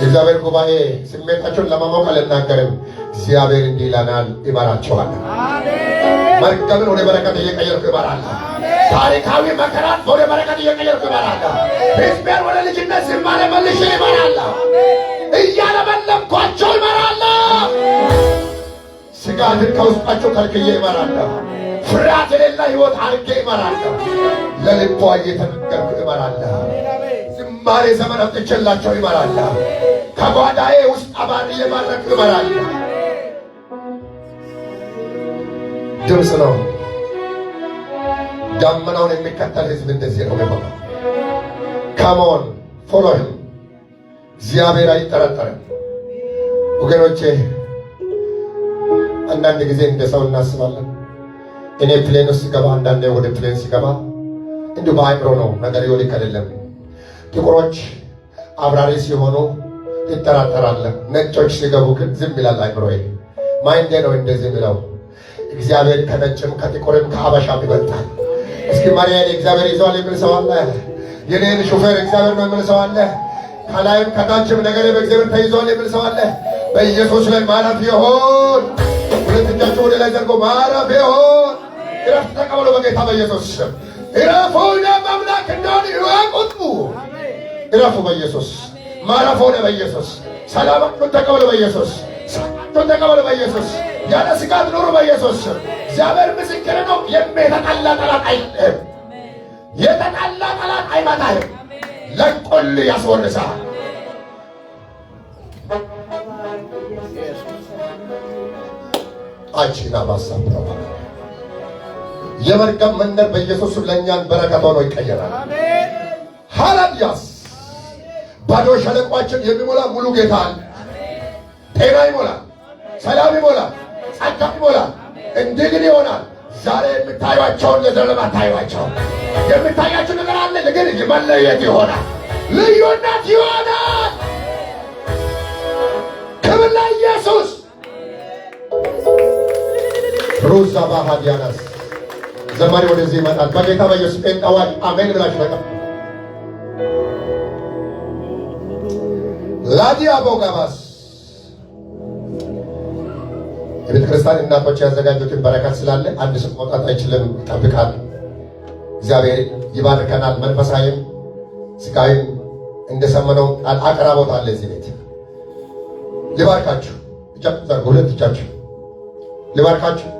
Speaker 1: እግዚአብሔር ጉባኤ ስሜታቸውን ለማሞቅ አልናገርም እግዚአብሔር እንዲህ ይለናል ይመራቸዋል አሜን መርከብን ወደ በረከት እየቀየርኩ ይመራል ታሪካዊ መከራን ወደ በረከት እየቀየርኩ እመራለሁ። ሕዝቤን ወደ ልጅነት ዝማሬ መልሼ እመራለሁ። እያለመለምኳቸው እመራለሁ። ስጋትን ከውስጣቸው ከልክዬ እመራለሁ። ፍርሃት የሌለ ሕይወት አድርጌ እመራለሁ። ለልቧ እየተነገርኩ እመራለሁ። ዝማሬ ዘመን አምጥቼላቸው እመራለሁ። ከጓዳዬ ውስጥ አባን እየባረክ እመራለሁ። ድምፅ ነው። ዳመናውን የሚከተል ሕዝብ እንደዚህ ነው የሚሆነው። ካሞን ፎሎህም እግዚአብሔር አይጠረጠርም። ወገኖቼ አንዳንድ ጊዜ እንደ ሰው እናስባለን። እኔ ፕሌን ውስጥ ሲገባ አንዳንዴ ወደ ፕሌን ሲገባ እንዲሁ በአይምሮ ነው ነገር ይወልክ አይደለም። ጥቁሮች አብራሪ ሲሆኑ ይጠራጠራለን። ነጮች ሲገቡ ግን ዝም ይላል አይምሮዬ። ማይንዴ ነው እንደዚህ የሚለው። እግዚአብሔር ከነጭም ከጥቁርም ከአበሻም ይበልጣል። እስኪ ማርያም እግዚአብሔር ይዘዋል የሚል ሰው አለ? የኔን ሹፌር እግዚአብሔር ነው የሚል ሰው አለ? ከላይም ከታችም ነገር በእግዚአብሔር ተይዟል የሚል ሰው አለ? በኢየሱስ ላይ ማረፍ ይሆን። ሁለት እጃችሁ ወደ ላይ ዘርጎ ማረፍ ይሆን። እረፍት ተቀበሉ በጌታ በኢየሱስ ስም። እረፉ። አምላክ እንደሆነ ይወቁ። እረፉ በኢየሱስ። ማረፍ ሆነ በኢየሱስ። ሰላማችሁን ተቀበሉ በኢየሱስ። ሰላማችሁን ተቀበሉ በኢየሱስ። ያለ ስጋት ኑሩ በኢየሱስ ስም። እግዚአብሔር ምስክር ነው። የተጣላ ጠላት አይጥልህም። የተጣላ ጠላት አይመታህም። ለቆል ያስወርሳል። አቺና ባሳብራው የመርገም መንደር በኢየሱስ ለእኛን በረከት ሆኖ ይቀየራል። አሜን። ሃሌሉያስ ባዶ ሸለቋችን የሚሞላ ሙሉ ጌታ አለ። ጤና ይሞላል፣ ሰላም ይሞላል፣ ጸጋ ይሞላል። እንዲህ ግን ይሆናል። ዛሬ የምታዩአቸውን ለዘላለም አታዩአቸው። የምታያቸው ነገር አለ፣ ግን መለየት ይሆናል፣ ልዩነት ይሆናል። ክብር ለኢየሱስ። ሩዛ ባሃዲያናስ ዘማሪ ወደዚህ ይመጣል። በጌታ በኢየሱስ ጴንጣዋል አሜን ብላችሁ ተቀበሉ። ላዲያ ቦጋባስ የቤተ ክርስቲያን እናቶች ያዘጋጁትን በረከት ስላለ አንድ ሰው መውጣት አይችልም፣ ይጠብቃል። እግዚአብሔር ይባርከናል። መንፈሳዊም ስጋዊም እንደሰመነው አቅራቦት አለ እዚህ ቤት። ልባርካችሁ፣ እጃችሁ ዘርጉ፣ ሁለት እጃችሁ ልባርካችሁ።